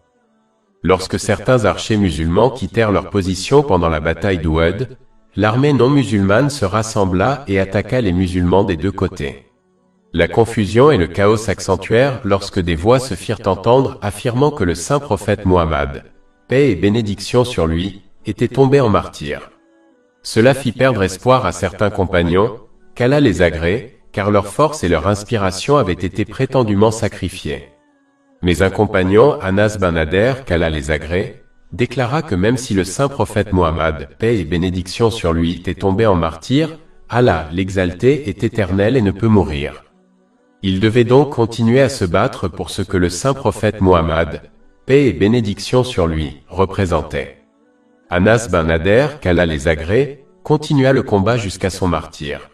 Lorsque certains archers musulmans quittèrent leur position pendant la bataille d'Oued, l'armée non musulmane se rassembla et attaqua les musulmans des deux côtés. La confusion et le chaos s'accentuèrent lorsque des voix se firent entendre affirmant que le saint prophète Muhammad, paix et bénédiction sur lui, était tombé en martyr. Cela fit perdre espoir à certains compagnons, qu'Allah les agrée, car leur force et leur inspiration avaient été prétendument sacrifiées. Mais un compagnon, Anas bin Nader, qu'Allah les agrée, déclara que même si le saint prophète Muhammad, paix et bénédiction sur lui, était tombé en martyr, Allah, l'exalté, est éternel et ne peut mourir. Il devait donc continuer à se battre pour ce que le saint prophète Muhammad, paix et bénédiction sur lui, représentait. Anas bin Nader, qu'Allah les agrée, continua le combat jusqu'à son martyr.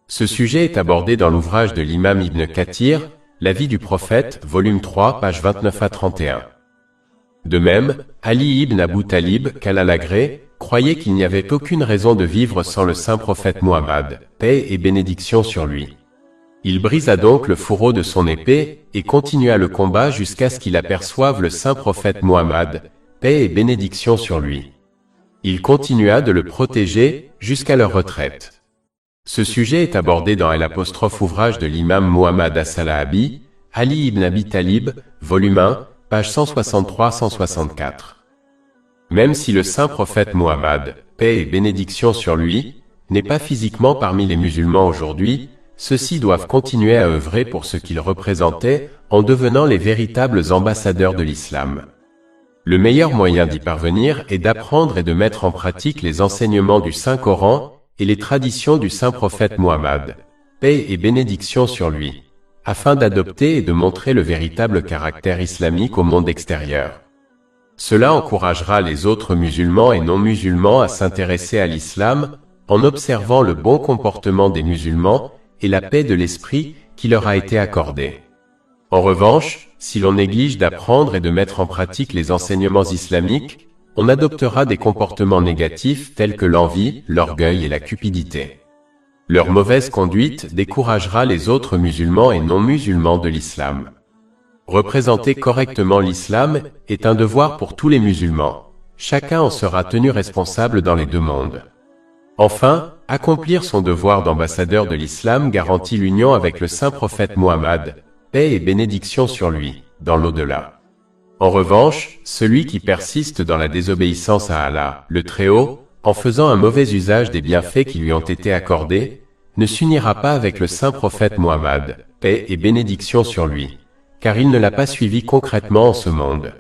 Ce sujet est abordé dans l'ouvrage de l'imam Ibn Kathir, La vie du prophète, volume 3, page 29 à 31. De même, Ali ibn Abu Talib, qu'Allah l'agrée, croyait qu'il n'y avait aucune raison de vivre sans le saint prophète Muhammad, paix et bénédiction sur lui. Il brisa donc le fourreau de son épée, et continua le combat jusqu'à ce qu'il aperçoive le saint prophète Muhammad, paix et bénédiction sur lui. Il continua de le protéger, jusqu'à leur retraite. Ce sujet est abordé dans l'ouvrage de l'imam Muhammad as-Salahabi, Ali ibn Abi Talib, volume 1, page 163-164. Même si le saint prophète Muhammad, paix et bénédiction sur lui, n'est pas physiquement parmi les musulmans aujourd'hui, ceux-ci doivent continuer à œuvrer pour ce qu'il représentait, en devenant les véritables ambassadeurs de l'islam. Le meilleur moyen d'y parvenir est d'apprendre et de mettre en pratique les enseignements du Saint-Coran et les traditions du saint prophète Muhammad, paix et bénédiction sur lui, afin d'adopter et de montrer le véritable caractère islamique au monde extérieur. Cela encouragera les autres musulmans et non-musulmans à s'intéresser à l'islam, en observant le bon comportement des musulmans et la paix de l'esprit qui leur a été accordée. En revanche, si l'on néglige d'apprendre et de mettre en pratique les enseignements islamiques, on adoptera des comportements négatifs tels que l'envie, l'orgueil et la cupidité. Leur mauvaise conduite découragera les autres musulmans et non-musulmans de l'islam. Représenter correctement l'islam est un devoir pour tous les musulmans. Chacun en sera tenu responsable dans les deux mondes. Enfin, accomplir son devoir d'ambassadeur de l'islam garantit l'union avec le saint prophète Muhammad, paix et bénédiction sur lui, dans l'au-delà. En revanche, celui qui persiste dans la désobéissance à Allah, le Très-Haut, en faisant un mauvais usage des bienfaits qui lui ont été accordés, ne s'unira pas avec le saint prophète Muhammad, paix et bénédiction sur lui, car il ne l'a pas suivi concrètement en ce monde.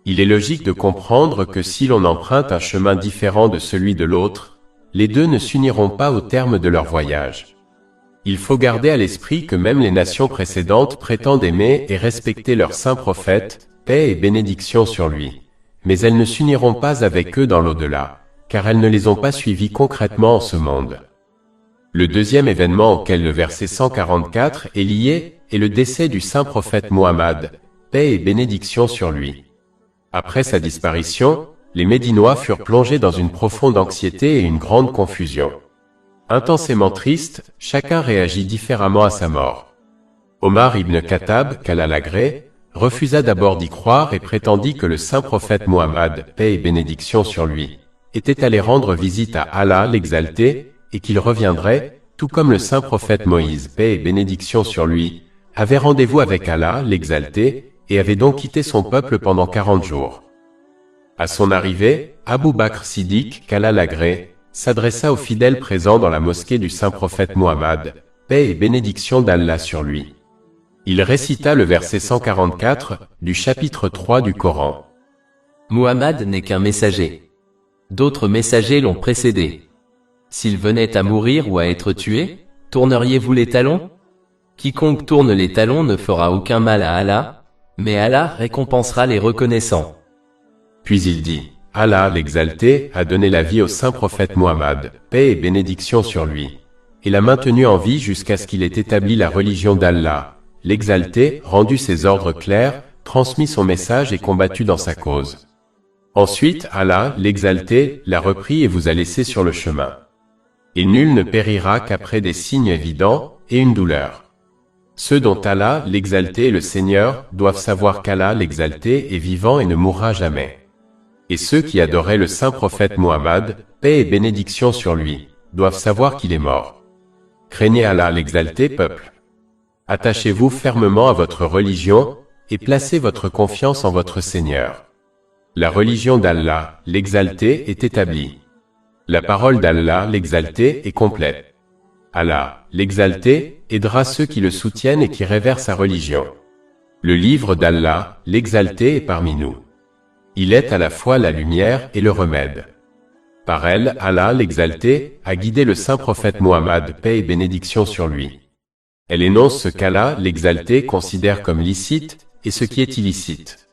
Il est logique de comprendre que si l'on emprunte un chemin différent de celui de l'autre, les deux ne s'uniront pas au terme de leur voyage. Il faut garder à l'esprit que même les nations précédentes prétendent aimer et respecter leur saint prophète, paix et bénédiction sur lui. Mais elles ne s'uniront pas avec eux dans l'au-delà, car elles ne les ont pas suivis concrètement en ce monde. Le deuxième événement auquel le verset 144 est lié est le décès du saint prophète Muhammad, paix et bénédiction sur lui. Après sa disparition, les Médinois furent plongés dans une profonde anxiété et une grande confusion. Intensément triste, chacun réagit différemment à sa mort. Omar ibn Khattab, qu'Allah l'agrée, refusa d'abord d'y croire et prétendit que le saint prophète Muhammad, paix et bénédiction sur lui, était allé rendre visite à Allah l'exalté, et qu'il reviendrait, tout comme le saint prophète Moïse, paix et bénédiction sur lui, avait rendez-vous avec Allah l'exalté, et avait donc quitté son peuple pendant 40 jours. À son arrivée, Abu Bakr Siddiq, qu'Allah l'agrée, s'adressa aux fidèles présents dans la mosquée du saint prophète Muhammad, paix et bénédiction d'Allah sur lui. Il récita le verset 144 du chapitre 3 du Coran. Muhammad n'est qu'un messager. D'autres messagers l'ont précédé. S'il venait à mourir ou à être tué, tourneriez-vous les talons? Quiconque tourne les talons ne fera aucun mal à Allah, mais Allah récompensera les reconnaissants. Puis il dit, Allah l'exalté a donné la vie au saint prophète Muhammad, paix et bénédiction sur lui, et l'a maintenu en vie jusqu'à ce qu'il ait établi la religion d'Allah, l'exalté, rendu ses ordres clairs, transmis son message et combattu dans sa cause. Ensuite, Allah, l'exalté, l'a repris et vous a laissé sur le chemin. Et nul ne périra qu'après des signes évidents et une douleur. Ceux dont Allah, l'exalté et le Seigneur, doivent savoir qu'Allah, l'exalté, est vivant et ne mourra jamais. Et ceux qui adoraient le saint prophète Muhammad, paix et bénédiction sur lui, doivent savoir qu'il est mort. Craignez Allah l'exalté, peuple. Attachez-vous fermement à votre religion, et placez votre confiance en votre Seigneur. La religion d'Allah, l'exalté, est établie. La parole d'Allah, l'exalté, est complète. Allah, l'exalté, aidera ceux qui le soutiennent et qui révèrent sa religion. Le livre d'Allah, l'exalté, est parmi nous. Il est à la fois la lumière et le remède. Par elle, Allah, l'exalté, a guidé le saint prophète Muhammad, paix et bénédiction sur lui. Elle énonce ce qu'Allah, l'exalté, considère comme licite, et ce qui est illicite.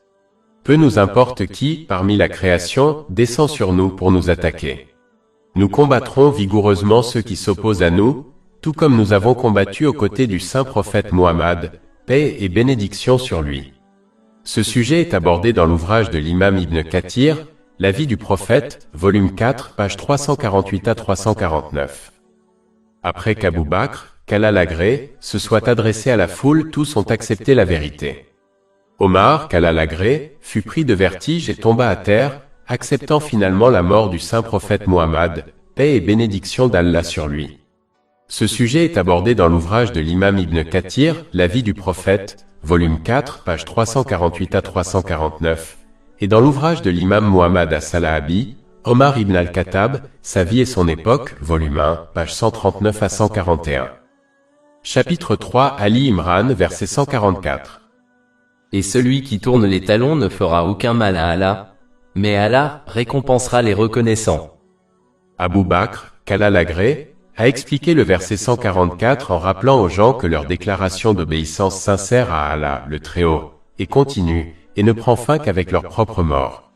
Peu nous importe qui, parmi la création, descend sur nous pour nous attaquer. Nous combattrons vigoureusement ceux qui s'opposent à nous, tout comme nous avons combattu aux côtés du saint prophète Muhammad, paix et bénédiction sur lui. Ce sujet est abordé dans l'ouvrage de l'imam Ibn Kathir, La vie du prophète, volume 4, page 348 à 349. Après qu'Abou Bakr, qu'Allah l'agrée, se soit adressé à la foule, tous ont accepté la vérité. Omar, qu'Allah l'agrée, fut pris de vertige et tomba à terre, acceptant finalement la mort du saint prophète Muhammad, paix et bénédiction d'Allah sur lui. Ce sujet est abordé dans l'ouvrage de l'imam Ibn Kathir, La vie du prophète, volume 4, page 348 à 349, et dans l'ouvrage de l'imam Muhammad as-Salahabi, Omar ibn al-Khattab, Sa vie et son époque, volume 1, page 139 à 141. Chapitre 3, Ali Imran, verset 144. Et celui qui tourne les talons ne fera aucun mal à Allah, mais Allah récompensera les reconnaissants. Abu Bakr, qu'Allah l'agrée, a expliqué le verset 144 en rappelant aux gens que leur déclaration d'obéissance sincère à Allah, le Très-Haut, est continue, et ne prend fin qu'avec leur propre mort.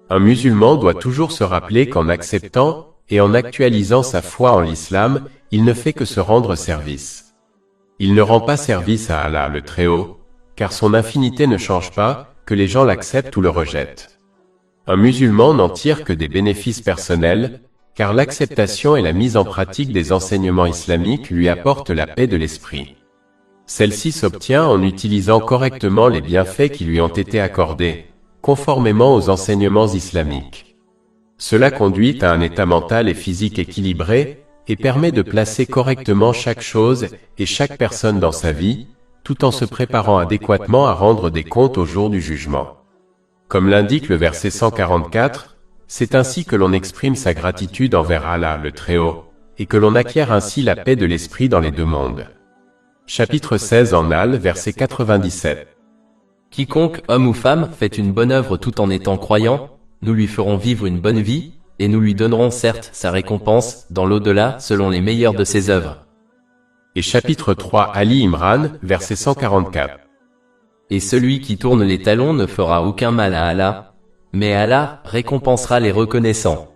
Un musulman doit toujours se rappeler qu'en acceptant et en actualisant sa foi en l'islam, il ne fait que se rendre service. Il ne rend pas service à Allah, le Très-Haut, car son infinité ne change pas, que les gens l'acceptent ou le rejettent. Un musulman n'en tire que des bénéfices personnels, car l'acceptation et la mise en pratique des enseignements islamiques lui apportent la paix de l'esprit. Celle-ci s'obtient en utilisant correctement les bienfaits qui lui ont été accordés, conformément aux enseignements islamiques. Cela conduit à un état mental et physique équilibré, et permet de placer correctement chaque chose et chaque personne dans sa vie, tout en se préparant adéquatement à rendre des comptes au jour du jugement. Comme l'indique le verset 144, c'est ainsi que l'on exprime sa gratitude envers Allah, le Très-Haut, et que l'on acquiert ainsi la paix de l'esprit dans les deux mondes. Chapitre 16 en Al, verset 97. Quiconque, homme ou femme, fait une bonne œuvre tout en étant croyant, nous lui ferons vivre une bonne vie, et nous lui donnerons certes sa récompense, dans l'au-delà, selon les meilleures de ses œuvres. Et chapitre 3 Ali Imran, verset 144. Et celui qui tourne les talons ne fera aucun mal à Allah, mais Allah récompensera les reconnaissants.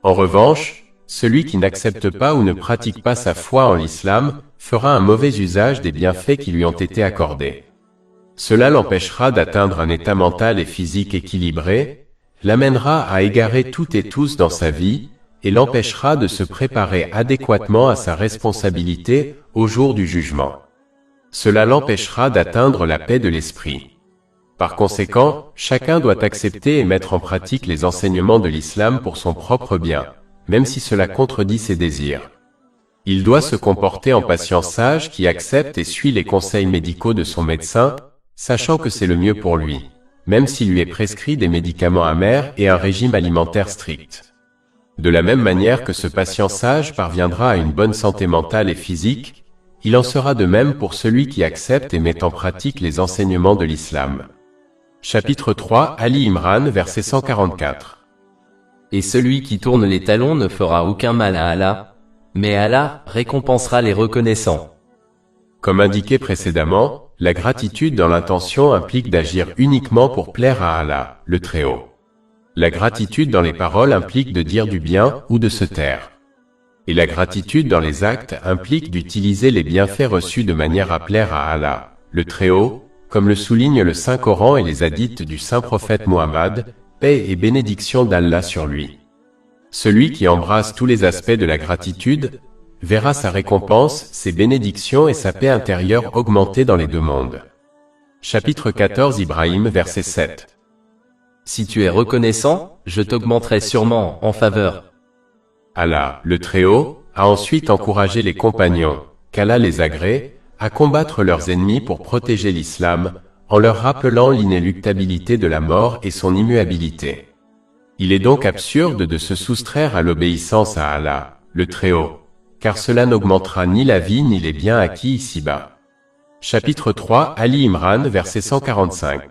En revanche, celui qui n'accepte pas ou ne pratique pas sa foi en l'islam, fera un mauvais usage des bienfaits qui lui ont été accordés. Cela l'empêchera d'atteindre un état mental et physique équilibré, l'amènera à égarer toutes et tous dans sa vie, et l'empêchera de se préparer adéquatement à sa responsabilité au jour du jugement. Cela l'empêchera d'atteindre la paix de l'esprit. Par conséquent, chacun doit accepter et mettre en pratique les enseignements de l'islam pour son propre bien, même si cela contredit ses désirs. Il doit se comporter en patient sage qui accepte et suit les conseils médicaux de son médecin, sachant que c'est le mieux pour lui, même s'il lui est prescrit des médicaments amers et un régime alimentaire strict. De la même manière que ce patient sage parviendra à une bonne santé mentale et physique, il en sera de même pour celui qui accepte et met en pratique les enseignements de l'islam. Chapitre 3 Ali Imran, verset 144. Et celui qui tourne les talons ne fera aucun mal à Allah, mais Allah récompensera les reconnaissants. Comme indiqué précédemment, la gratitude dans l'intention implique d'agir uniquement pour plaire à Allah, le Très-Haut. La gratitude dans les paroles implique de dire du bien ou de se taire. Et la gratitude dans les actes implique d'utiliser les bienfaits reçus de manière à plaire à Allah, le Très-Haut, comme le souligne le Saint-Coran et les hadiths du saint prophète Muhammad, paix et bénédiction d'Allah sur lui. Celui qui embrasse tous les aspects de la gratitude, verra sa récompense, ses bénédictions et sa paix intérieure augmenter dans les deux mondes. Chapitre 14 Ibrahim, verset 7. Si tu es reconnaissant, je t'augmenterai sûrement en faveur. Allah, le Très-Haut, a ensuite encouragé les compagnons, qu'Allah les agrée, à combattre leurs ennemis pour protéger l'islam, en leur rappelant l'inéluctabilité de la mort et son immuabilité. Il est donc absurde de se soustraire à l'obéissance à Allah, le Très-Haut, car cela n'augmentera ni la vie ni les biens acquis ici-bas. Chapitre 3 Ali Imran, verset 145.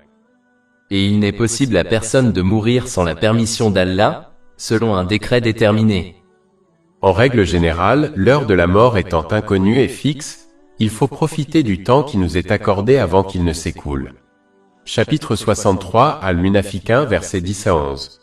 Et il n'est possible à personne de mourir sans la permission d'Allah, selon un décret déterminé. En règle générale, l'heure de la mort étant inconnue et fixe, il faut profiter du temps qui nous est accordé avant qu'il ne s'écoule. Chapitre 63 Al-Munafiqun, versets 10 à 11.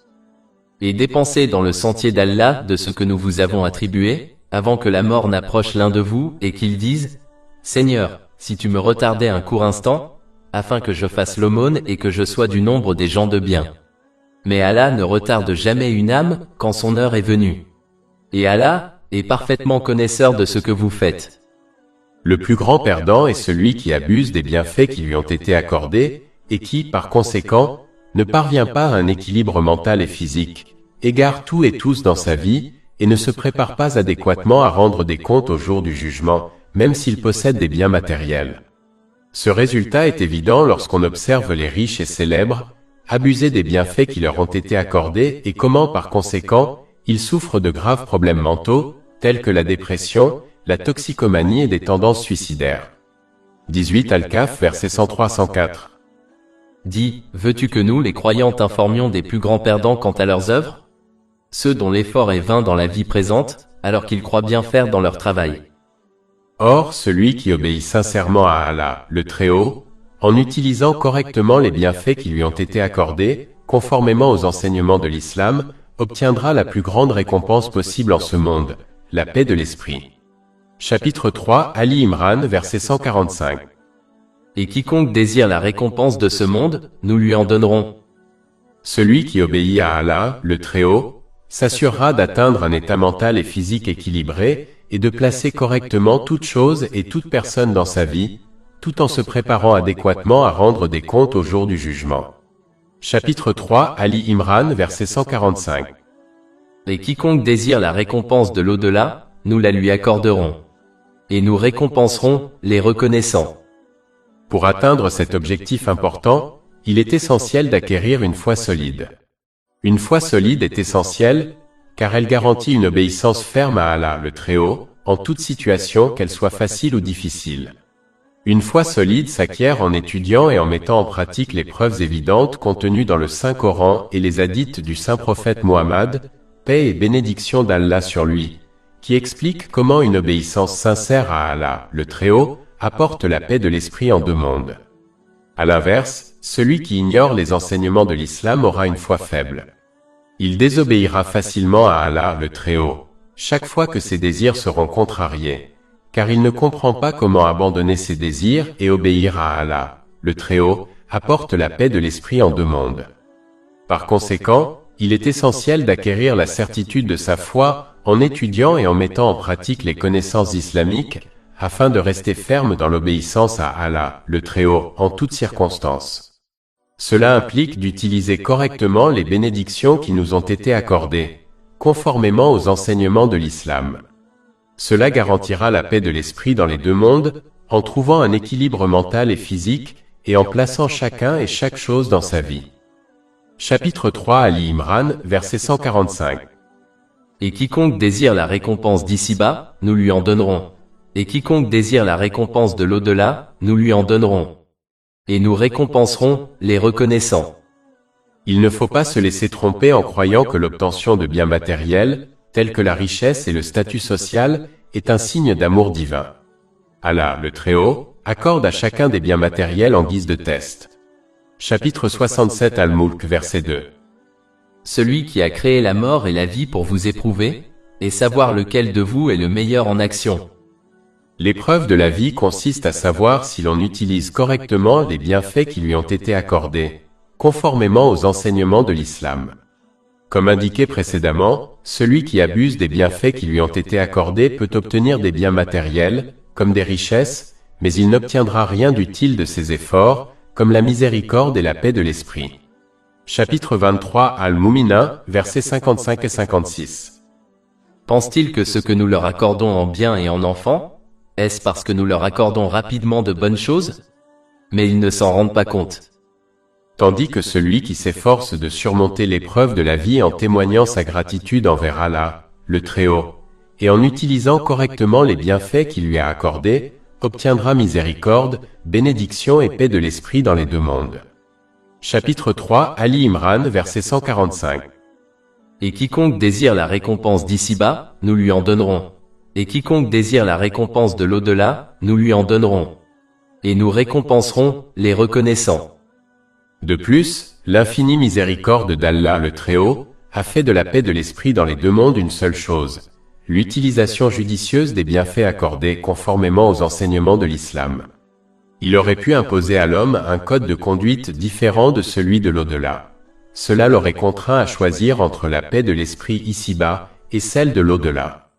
Et dépensez dans le sentier d'Allah de ce que nous vous avons attribué, avant que la mort n'approche l'un de vous et qu'il dise « Seigneur, si tu me retardais un court instant, afin que je fasse l'aumône et que je sois du nombre des gens de bien. » Mais Allah ne retarde jamais une âme quand son heure est venue. Et Allah est parfaitement connaisseur de ce que vous faites. Le plus grand perdant est celui qui abuse des bienfaits qui lui ont été accordés, et qui, par conséquent, ne parvient pas à un équilibre mental et physique, égare tout et tous dans sa vie, et ne se prépare pas adéquatement à rendre des comptes au jour du jugement, même s'il possède des biens matériels. Ce résultat est évident lorsqu'on observe les riches et célèbres abuser des bienfaits qui leur ont été accordés et comment, par conséquent, ils souffrent de graves problèmes mentaux, tels que la dépression, la toxicomanie et des tendances suicidaires. 18 Al-Kahf, versets 103-104. Dis, veux-tu que nous, les croyants, t'informions des plus grands perdants quant à leurs œuvres? Ceux dont l'effort est vain dans la vie présente, alors qu'ils croient bien faire dans leur travail. Or, celui qui obéit sincèrement à Allah, le Très-Haut, en utilisant correctement les bienfaits qui lui ont été accordés, conformément aux enseignements de l'islam, obtiendra la plus grande récompense possible en ce monde, la paix de l'esprit. Chapitre 3, Ali Imran, verset 145. Et quiconque désire la récompense de ce monde, nous lui en donnerons. Celui qui obéit à Allah, le Très-Haut, s'assurera d'atteindre un état mental et physique équilibré, et de placer correctement toute chose et toute personne dans sa vie, tout en se préparant adéquatement à rendre des comptes au jour du jugement. Chapitre 3, Ali Imran, verset 145. Et quiconque désire la récompense de l'au-delà, nous la lui accorderons. Et nous récompenserons les reconnaissants. Pour atteindre cet objectif important, il est essentiel d'acquérir une foi solide. Une foi solide est essentielle, car elle garantit une obéissance ferme à Allah, le Très-Haut, en toute situation, qu'elle soit facile ou difficile. Une foi solide s'acquiert en étudiant et en mettant en pratique les preuves évidentes contenues dans le Saint-Coran et les hadiths du Saint-Prophète Mohammed, paix et bénédiction d'Allah sur lui, qui expliquent comment une obéissance sincère à Allah, le Très-Haut, apporte la paix de l'esprit en deux mondes. À l'inverse, celui qui ignore les enseignements de l'islam aura une foi faible. Il désobéira facilement à Allah, le Très-Haut, chaque fois que ses désirs seront contrariés, car il ne comprend pas comment abandonner ses désirs et obéir à Allah, le Très-Haut, apporte la paix de l'esprit en deux mondes. Par conséquent, il est essentiel d'acquérir la certitude de sa foi en étudiant et en mettant en pratique les connaissances islamiques, afin de rester ferme dans l'obéissance à Allah, le Très-Haut, en toutes circonstances. Cela implique d'utiliser correctement les bénédictions qui nous ont été accordées, conformément aux enseignements de l'islam. Cela garantira la paix de l'esprit dans les deux mondes, en trouvant un équilibre mental et physique, et en plaçant chacun et chaque chose dans sa vie. Chapitre 3, Ali Imran, verset 145. Et quiconque désire la récompense d'ici-bas, nous lui en donnerons. Et quiconque désire la récompense de l'au-delà, nous lui en donnerons. Et nous récompenserons les reconnaissants. Il ne faut pas se laisser tromper en croyant que l'obtention de biens matériels, tels que la richesse et le statut social, est un signe d'amour divin. Allah, le Très-Haut, accorde à chacun des biens matériels en guise de test. Chapitre 67 Al-Mulk, verset 2. Celui qui a créé la mort et la vie pour vous éprouver, et savoir lequel de vous est le meilleur en action. L'épreuve de la vie consiste à savoir si l'on utilise correctement les bienfaits qui lui ont été accordés, conformément aux enseignements de l'islam. Comme indiqué précédemment, celui qui abuse des bienfaits qui lui ont été accordés peut obtenir des biens matériels, comme des richesses, mais il n'obtiendra rien d'utile de ses efforts, comme la miséricorde et la paix de l'esprit. Chapitre 23 Al-Moumina, versets 55 et 56. Pense-t-il que ce que nous leur accordons en biens et en enfants, est-ce parce que nous leur accordons rapidement de bonnes choses? Mais ils ne s'en rendent pas compte. Tandis que celui qui s'efforce de surmonter l'épreuve de la vie en témoignant sa gratitude envers Allah, le Très-Haut, et en utilisant correctement les bienfaits qu'il lui a accordés, obtiendra miséricorde, bénédiction et paix de l'esprit dans les deux mondes. Chapitre 3 Ali Imran, verset 145. Et quiconque désire la récompense d'ici-bas, nous lui en donnerons. Et quiconque désire la récompense de l'au-delà, nous lui en donnerons. Et nous récompenserons les reconnaissants. De plus, l'infinie miséricorde d'Allah le Très-Haut a fait de la paix de l'esprit dans les deux mondes une seule chose, l'utilisation judicieuse des bienfaits accordés conformément aux enseignements de l'islam. Il aurait pu imposer à l'homme un code de conduite différent de celui de l'au-delà. Cela l'aurait contraint à choisir entre la paix de l'esprit ici-bas et celle de l'au-delà.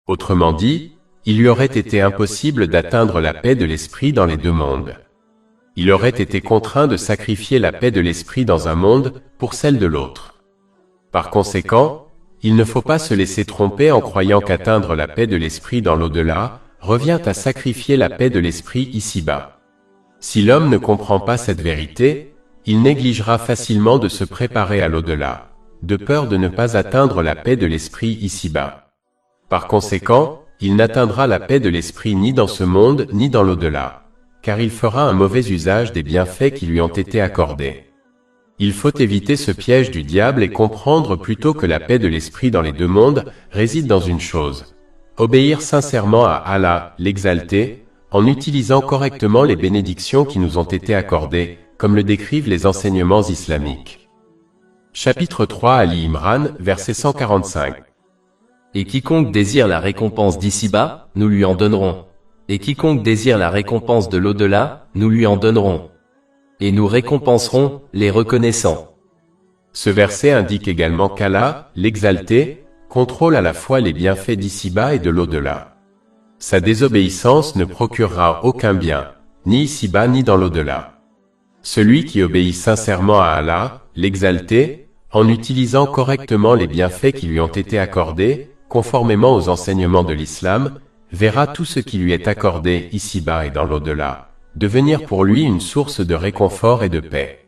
Autrement dit, il lui aurait été impossible d'atteindre la paix de l'esprit dans les deux mondes. Il aurait été contraint de sacrifier la paix de l'esprit dans un monde pour celle de l'autre. Par conséquent, il ne faut pas se laisser tromper en croyant qu'atteindre la paix de l'esprit dans l'au-delà revient à sacrifier la paix de l'esprit ici-bas. Si l'homme ne comprend pas cette vérité, il négligera facilement de se préparer à l'au-delà, de peur de ne pas atteindre la paix de l'esprit ici-bas. Par conséquent, il n'atteindra la paix de l'esprit ni dans ce monde ni dans l'au-delà, car il fera un mauvais usage des bienfaits qui lui ont été accordés. Il faut éviter ce piège du diable et comprendre plutôt que la paix de l'esprit dans les deux mondes réside dans une chose: obéir sincèrement à Allah, l'exalté, en utilisant correctement les bénédictions qui nous ont été accordées, comme le décrivent les enseignements islamiques. Chapitre 3 Ali Imran, verset 145. Et quiconque désire la récompense d'ici-bas, nous lui en donnerons. Et quiconque désire la récompense de l'au-delà, nous lui en donnerons. Et nous récompenserons les reconnaissants. Ce verset indique également qu'Allah, l'exalté, contrôle à la fois les bienfaits d'ici-bas et de l'au-delà. Sa désobéissance ne procurera aucun bien, ni ici-bas ni dans l'au-delà. Celui qui obéit sincèrement à Allah, l'exalté, en utilisant correctement les bienfaits qui lui ont été accordés, conformément aux enseignements de l'islam, verra tout ce qui lui est accordé ici-bas et dans l'au-delà devenir pour lui une source de réconfort et de paix.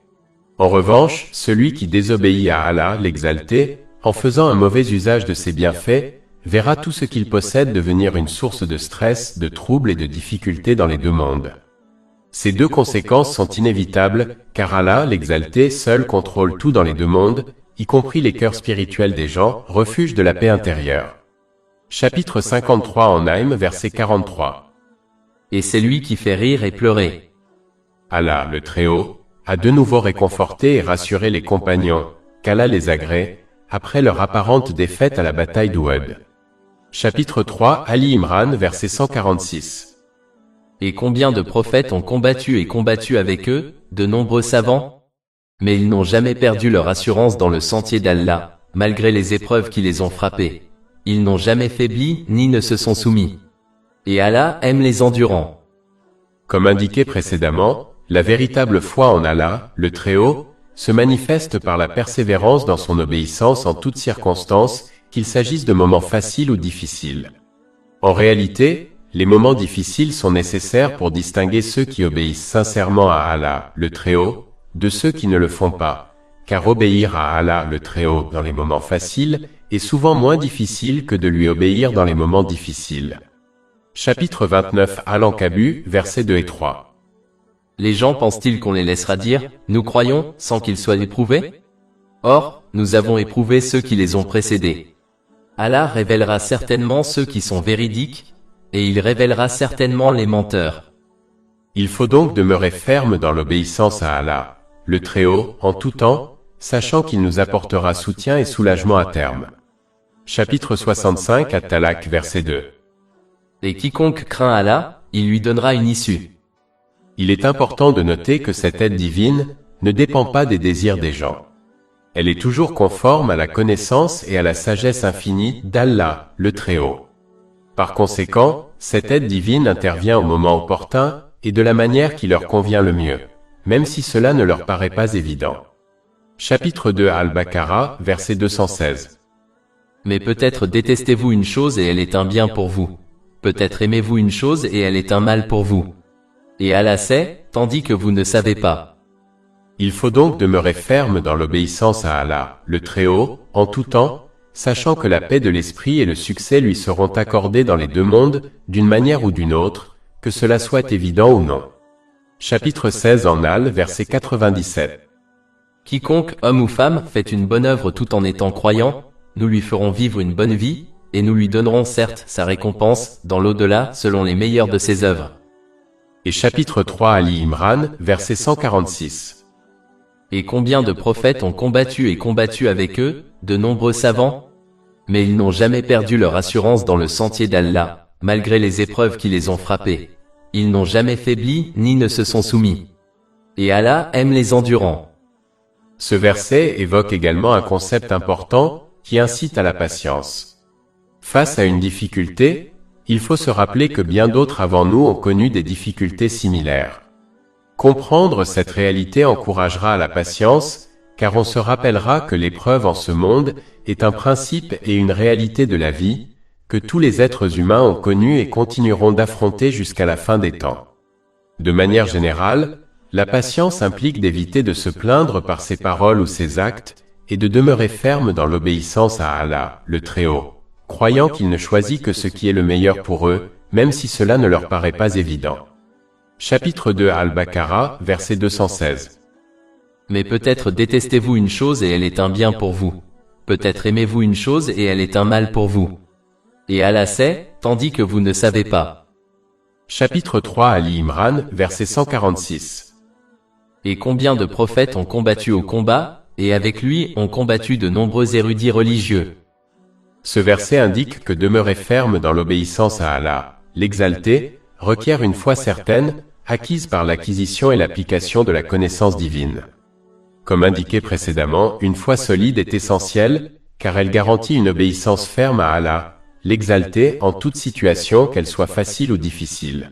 En revanche, celui qui désobéit à Allah, l'exalté, en faisant un mauvais usage de ses bienfaits, verra tout ce qu'il possède devenir une source de stress, de troubles et de difficultés dans les deux mondes. Ces deux conséquences sont inévitables, car Allah, l'exalté, seul contrôle tout dans les deux mondes, y compris les cœurs spirituels des gens, refuge de la paix intérieure. Chapitre 53 en Naïm, verset 43. Et c'est lui qui fait rire et pleurer. Allah, le Très-Haut, a de nouveau réconforté et rassuré les compagnons, qu'Allah les agrée, après leur apparente défaite à la bataille d'Ouhud. Chapitre 3 Ali Imran, verset 146. Et combien de prophètes ont combattu et combattu avec eux, de nombreux savants? Mais ils n'ont jamais perdu leur assurance dans le sentier d'Allah, malgré les épreuves qui les ont frappés. Ils n'ont jamais faibli, ni ne se sont soumis. Et Allah aime les endurants. Comme indiqué précédemment, la véritable foi en Allah, le Très-Haut, se manifeste par la persévérance dans son obéissance en toutes circonstances, qu'il s'agisse de moments faciles ou difficiles. En réalité, les moments difficiles sont nécessaires pour distinguer ceux qui obéissent sincèrement à Allah, le Très-Haut, de ceux qui ne le font pas, car obéir à Allah, le Très-Haut, dans les moments faciles, est souvent moins difficile que de lui obéir dans les moments difficiles. Chapitre 29 Al-Ankabut, versets 2 et 3. Les gens pensent-ils qu'on les laissera dire « Nous croyons » sans qu'ils soient éprouvés? Or, nous avons éprouvé ceux qui les ont précédés. Allah révélera certainement ceux qui sont véridiques, et il révélera certainement les menteurs. Il faut donc demeurer ferme dans l'obéissance à Allah, le Très-Haut, en tout temps, sachant qu'il nous apportera soutien et soulagement à terme. Chapitre 65 At-Talaq, verset 2. Et quiconque craint Allah, il lui donnera une issue. Il est important de noter que cette aide divine ne dépend pas des désirs des gens. Elle est toujours conforme à la connaissance et à la sagesse infinie d'Allah, le Très-Haut. Par conséquent, cette aide divine intervient au moment opportun et de la manière qui leur convient le mieux, même si cela ne leur paraît pas évident. Chapitre 2 Al-Baqarah, verset 216. Mais peut-être détestez-vous une chose et elle est un bien pour vous. Peut-être aimez-vous une chose et elle est un mal pour vous. Et Allah sait, tandis que vous ne savez pas. Il faut donc demeurer ferme dans l'obéissance à Allah, le Très-Haut, en tout temps, sachant que la paix de l'esprit et le succès lui seront accordés dans les deux mondes, d'une manière ou d'une autre, que cela soit évident ou non. Chapitre 16 en Al, verset 97. Quiconque, homme ou femme, fait une bonne œuvre tout en étant croyant, nous lui ferons vivre une bonne vie, et nous lui donnerons certes sa récompense, dans l'au-delà, selon les meilleures de ses œuvres. Et chapitre 3 Ali Imran, verset 146. Et combien de prophètes ont combattu et combattu avec eux, de nombreux savants? Mais ils n'ont jamais perdu leur assurance dans le sentier d'Allah, malgré les épreuves qui les ont frappés. Ils n'ont jamais faibli, ni ne se sont soumis. Et Allah aime les endurants. Ce verset évoque également un concept important qui incite à la patience. Face à une difficulté, Il faut se rappeler que bien d'autres avant nous ont connu des difficultés similaires. Comprendre cette réalité encouragera à la patience, car on se rappellera que l'épreuve en ce monde est un principe et une réalité de la vie, que tous les êtres humains ont connu et continueront d'affronter jusqu'à la fin des temps. De manière générale, la patience implique d'éviter de se plaindre par ses paroles ou ses actes, et de demeurer ferme dans l'obéissance à Allah, le Très-Haut, croyant qu'il ne choisit que ce qui est le meilleur pour eux, même si cela ne leur paraît pas évident. Chapitre 2 Al-Baqarah, verset 216. Mais peut-être détestez-vous une chose et elle est un bien pour vous. Peut-être aimez-vous une chose et elle est un mal pour vous. Et Allah sait, tandis que vous ne savez pas. Chapitre 3 Ali Imran, verset 146. Et combien de prophètes ont combattu au combat, et avec lui ont combattu de nombreux érudits religieux. Ce verset indique que demeurer ferme dans l'obéissance à Allah, l'exalté, requiert une foi certaine, acquise par l'acquisition et l'application de la connaissance divine. Comme indiqué précédemment, une foi solide est essentielle, car elle garantit une obéissance ferme à Allah, l'exalté, en toute situation, qu'elle soit facile ou difficile.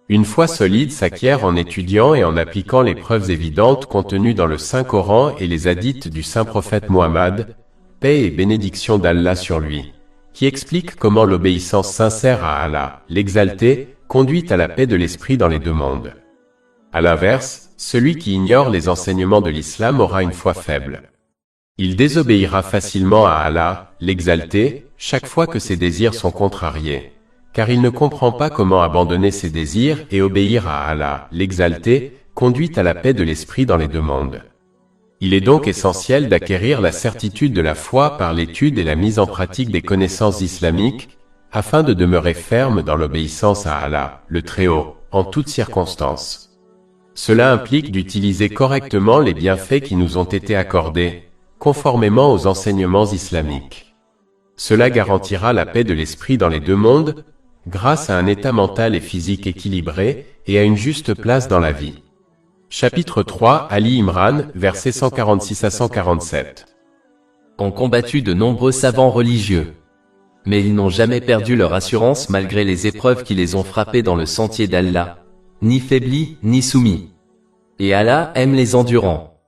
Une foi solide s'acquiert en étudiant et en appliquant les preuves évidentes contenues dans le Saint-Coran et les hadiths du Saint-Prophète Muhammad, paix et bénédiction d'Allah sur lui, qui expliquent comment l'obéissance sincère à Allah, l'exalté, conduit à la paix de l'esprit dans les deux mondes. À l'inverse, celui qui ignore les enseignements de l'islam aura une foi faible. Il désobéira facilement à Allah, l'exalté, chaque fois que ses désirs sont contrariés, car il ne comprend pas comment abandonner ses désirs et obéir à Allah, l'exalté, conduit à la paix de l'esprit dans les deux mondes. Il est donc essentiel d'acquérir la certitude de la foi par l'étude et la mise en pratique des connaissances islamiques, afin de demeurer ferme dans l'obéissance à Allah, le Très-Haut, en toutes circonstances. Cela implique d'utiliser correctement les bienfaits qui nous ont été accordés, conformément aux enseignements islamiques. Cela garantira la paix de l'esprit dans les deux mondes, grâce à un état mental et physique équilibré, et à une juste place dans la vie. Chapitre 3 Ali Imran, versets 146 à 147. Ont combattu de nombreux savants religieux. Mais ils n'ont jamais perdu leur assurance malgré les épreuves qui les ont frappés dans le sentier d'Allah, ni faiblis, ni soumis. Et Allah aime les endurants.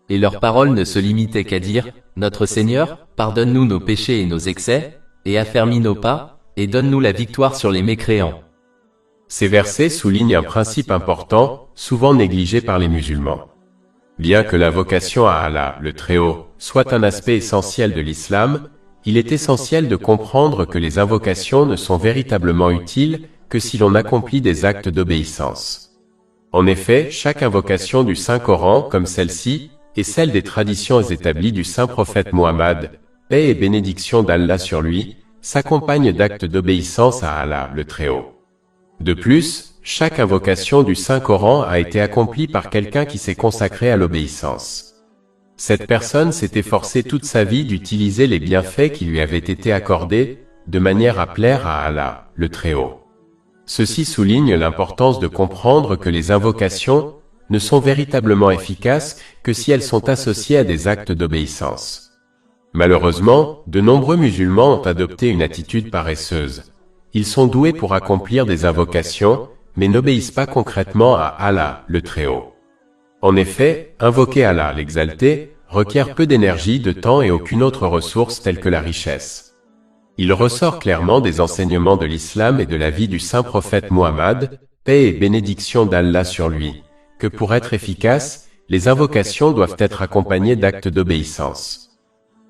Et leurs paroles ne se limitaient qu'à dire, Notre Seigneur, pardonne-nous nos péchés et nos excès, et affermis nos pas, et donne-nous la victoire sur les mécréants. Ces versets soulignent un principe important, souvent négligé par les musulmans. Bien que l'invocation à Allah, le Très-Haut, soit un aspect essentiel de l'islam, il est essentiel de comprendre que les invocations ne sont véritablement utiles que si l'on accomplit des actes d'obéissance. En effet, chaque invocation du Saint-Coran, comme celle-ci, et celle des traditions établies du Saint-Prophète Muhammad, paix et bénédiction d'Allah sur lui, s'accompagne d'actes d'obéissance à Allah, le Très-Haut. De plus, chaque invocation du Saint-Coran a été accomplie par quelqu'un qui s'est consacré à l'obéissance. Cette personne s'est efforcée toute sa vie d'utiliser les bienfaits qui lui avaient été accordés, de manière à plaire à Allah, le Très-Haut. Ceci souligne l'importance de comprendre que les invocations ne sont véritablement efficaces que si elles sont associées à des actes d'obéissance. Malheureusement, de nombreux musulmans ont adopté une attitude paresseuse. Ils sont doués pour accomplir des invocations, mais n'obéissent pas concrètement à Allah, le Très-Haut. En effet, invoquer Allah, l'exalté, requiert peu d'énergie, de temps et aucune autre ressource telle que la richesse. Il ressort clairement des enseignements de l'islam et de la vie du Saint-Prophète Muhammad, paix et bénédiction d'Allah sur lui, que pour être efficaces, les invocations doivent être accompagnées d'actes d'obéissance.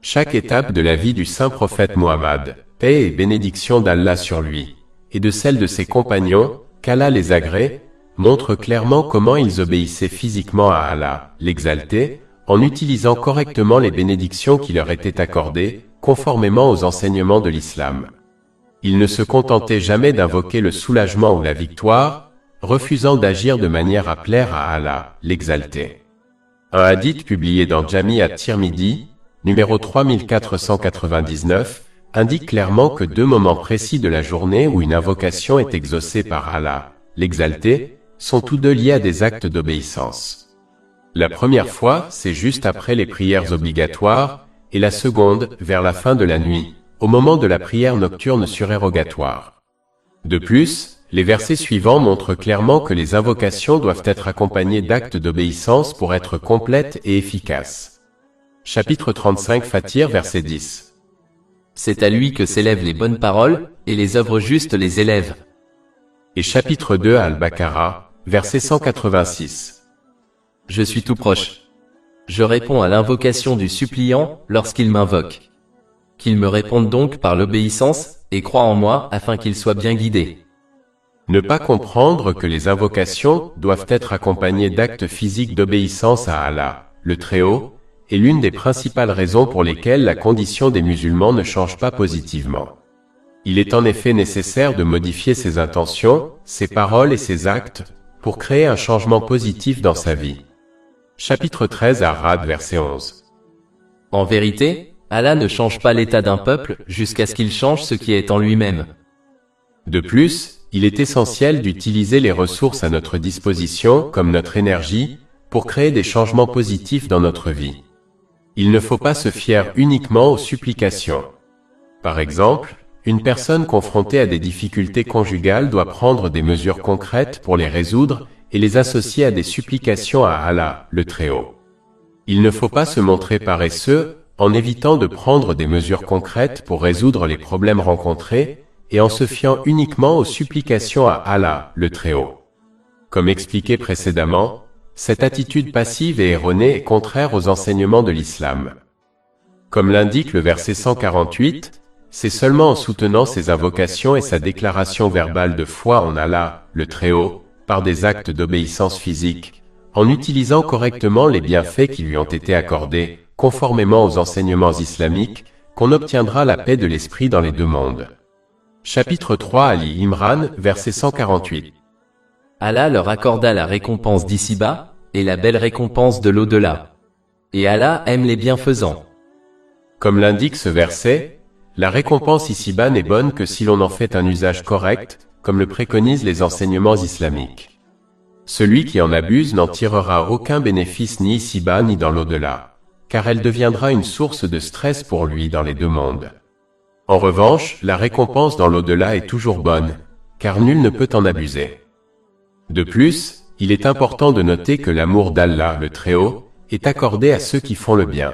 Chaque étape de la vie du Saint-Prophète Muhammad, paix et bénédiction d'Allah sur lui, et de celle de ses compagnons, qu'Allah les agrée, montre clairement comment ils obéissaient physiquement à Allah, l'exalté, en utilisant correctement les bénédictions qui leur étaient accordées, conformément aux enseignements de l'islam. Ils ne se contentaient jamais d'invoquer le soulagement ou la victoire, refusant d'agir de manière à plaire à Allah, l'exalté. Un hadith publié dans Jami at-Tirmidhi, numéro 3499, indique clairement que deux moments précis de la journée où une invocation est exaucée par Allah, l'exalté, sont tous deux liés à des actes d'obéissance. La première fois, c'est juste après les prières obligatoires, et la seconde, vers la fin de la nuit, au moment de la prière nocturne surérogatoire. De plus, les versets suivants montrent clairement que les invocations doivent être accompagnées d'actes d'obéissance pour être complètes et efficaces. Chapitre 35 Fatir verset 10. C'est à lui que s'élèvent les bonnes paroles, et les œuvres justes les élèvent. Et chapitre 2 Al-Baqarah, verset 186. Je suis tout proche. Je réponds à l'invocation du suppliant lorsqu'il m'invoque. Qu'il me réponde donc par l'obéissance, et croit en moi afin qu'il soit bien guidé. Ne pas comprendre que les invocations doivent être accompagnées d'actes physiques d'obéissance à Allah, le Très-Haut, est l'une des principales raisons pour lesquelles la condition des musulmans ne change pas positivement. Il est en effet nécessaire de modifier ses intentions, ses paroles et ses actes, pour créer un changement positif dans sa vie. Chapitre 13 Ar-Ra'd verset 11. En vérité, Allah ne change pas l'état d'un peuple jusqu'à ce qu'il change ce qui est en lui-même. De plus, il est essentiel d'utiliser les ressources à notre disposition, comme notre énergie, pour créer des changements positifs dans notre vie. Il ne faut pas se fier uniquement aux supplications. Par exemple, une personne confrontée à des difficultés conjugales doit prendre des mesures concrètes pour les résoudre et les associer à des supplications à Allah, le Très-Haut. Il ne faut pas se montrer paresseux en évitant de prendre des mesures concrètes pour résoudre les problèmes rencontrés et en se fiant uniquement aux supplications à Allah, le Très-Haut. Comme expliqué précédemment, cette attitude passive et erronée est contraire aux enseignements de l'islam. Comme l'indique le verset 148, c'est seulement en soutenant ses invocations et sa déclaration verbale de foi en Allah, le Très-Haut, par des actes d'obéissance physique, en utilisant correctement les bienfaits qui lui ont été accordés, conformément aux enseignements islamiques, qu'on obtiendra la paix de l'esprit dans les deux mondes. Chapitre 3 Ali Imran, verset 148. Allah leur accorda la récompense d'ici-bas, et la belle récompense de l'au-delà. Et Allah aime les bienfaisants. Comme l'indique ce verset, la récompense ici-bas n'est bonne que si l'on en fait un usage correct, comme le préconisent les enseignements islamiques. Celui qui en abuse n'en tirera aucun bénéfice ni ici-bas ni dans l'au-delà, car elle deviendra une source de stress pour lui dans les deux mondes. En revanche, la récompense dans l'au-delà est toujours bonne, car nul ne peut en abuser. De plus, il est important de noter que l'amour d'Allah, le Très-Haut, est accordé à ceux qui font le bien.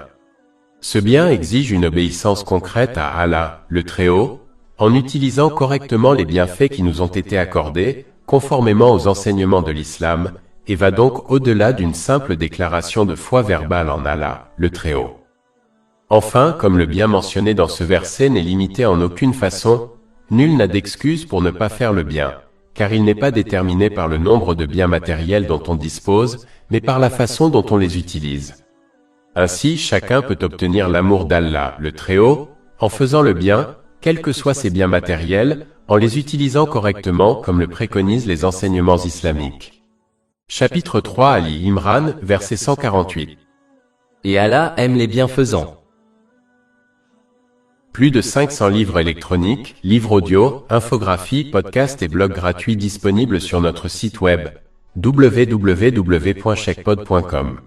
Ce bien exige une obéissance concrète à Allah, le Très-Haut, en utilisant correctement les bienfaits qui nous ont été accordés, conformément aux enseignements de l'islam, et va donc au-delà d'une simple déclaration de foi verbale en Allah, le Très-Haut. Enfin, comme le bien mentionné dans ce verset n'est limité en aucune façon, nul n'a d'excuse pour ne pas faire le bien, car il n'est pas déterminé par le nombre de biens matériels dont on dispose, mais par la façon dont on les utilise. Ainsi, chacun peut obtenir l'amour d'Allah, le Très-Haut, en faisant le bien, quels que soient ses biens matériels, en les utilisant correctement comme le préconisent les enseignements islamiques. Chapitre 3 Ali Imran, verset 148. Et Allah aime les bienfaisants. Plus de 500 livres électroniques, livres audio, infographies, podcasts et blogs gratuits disponibles sur notre site web www.chekpod.com.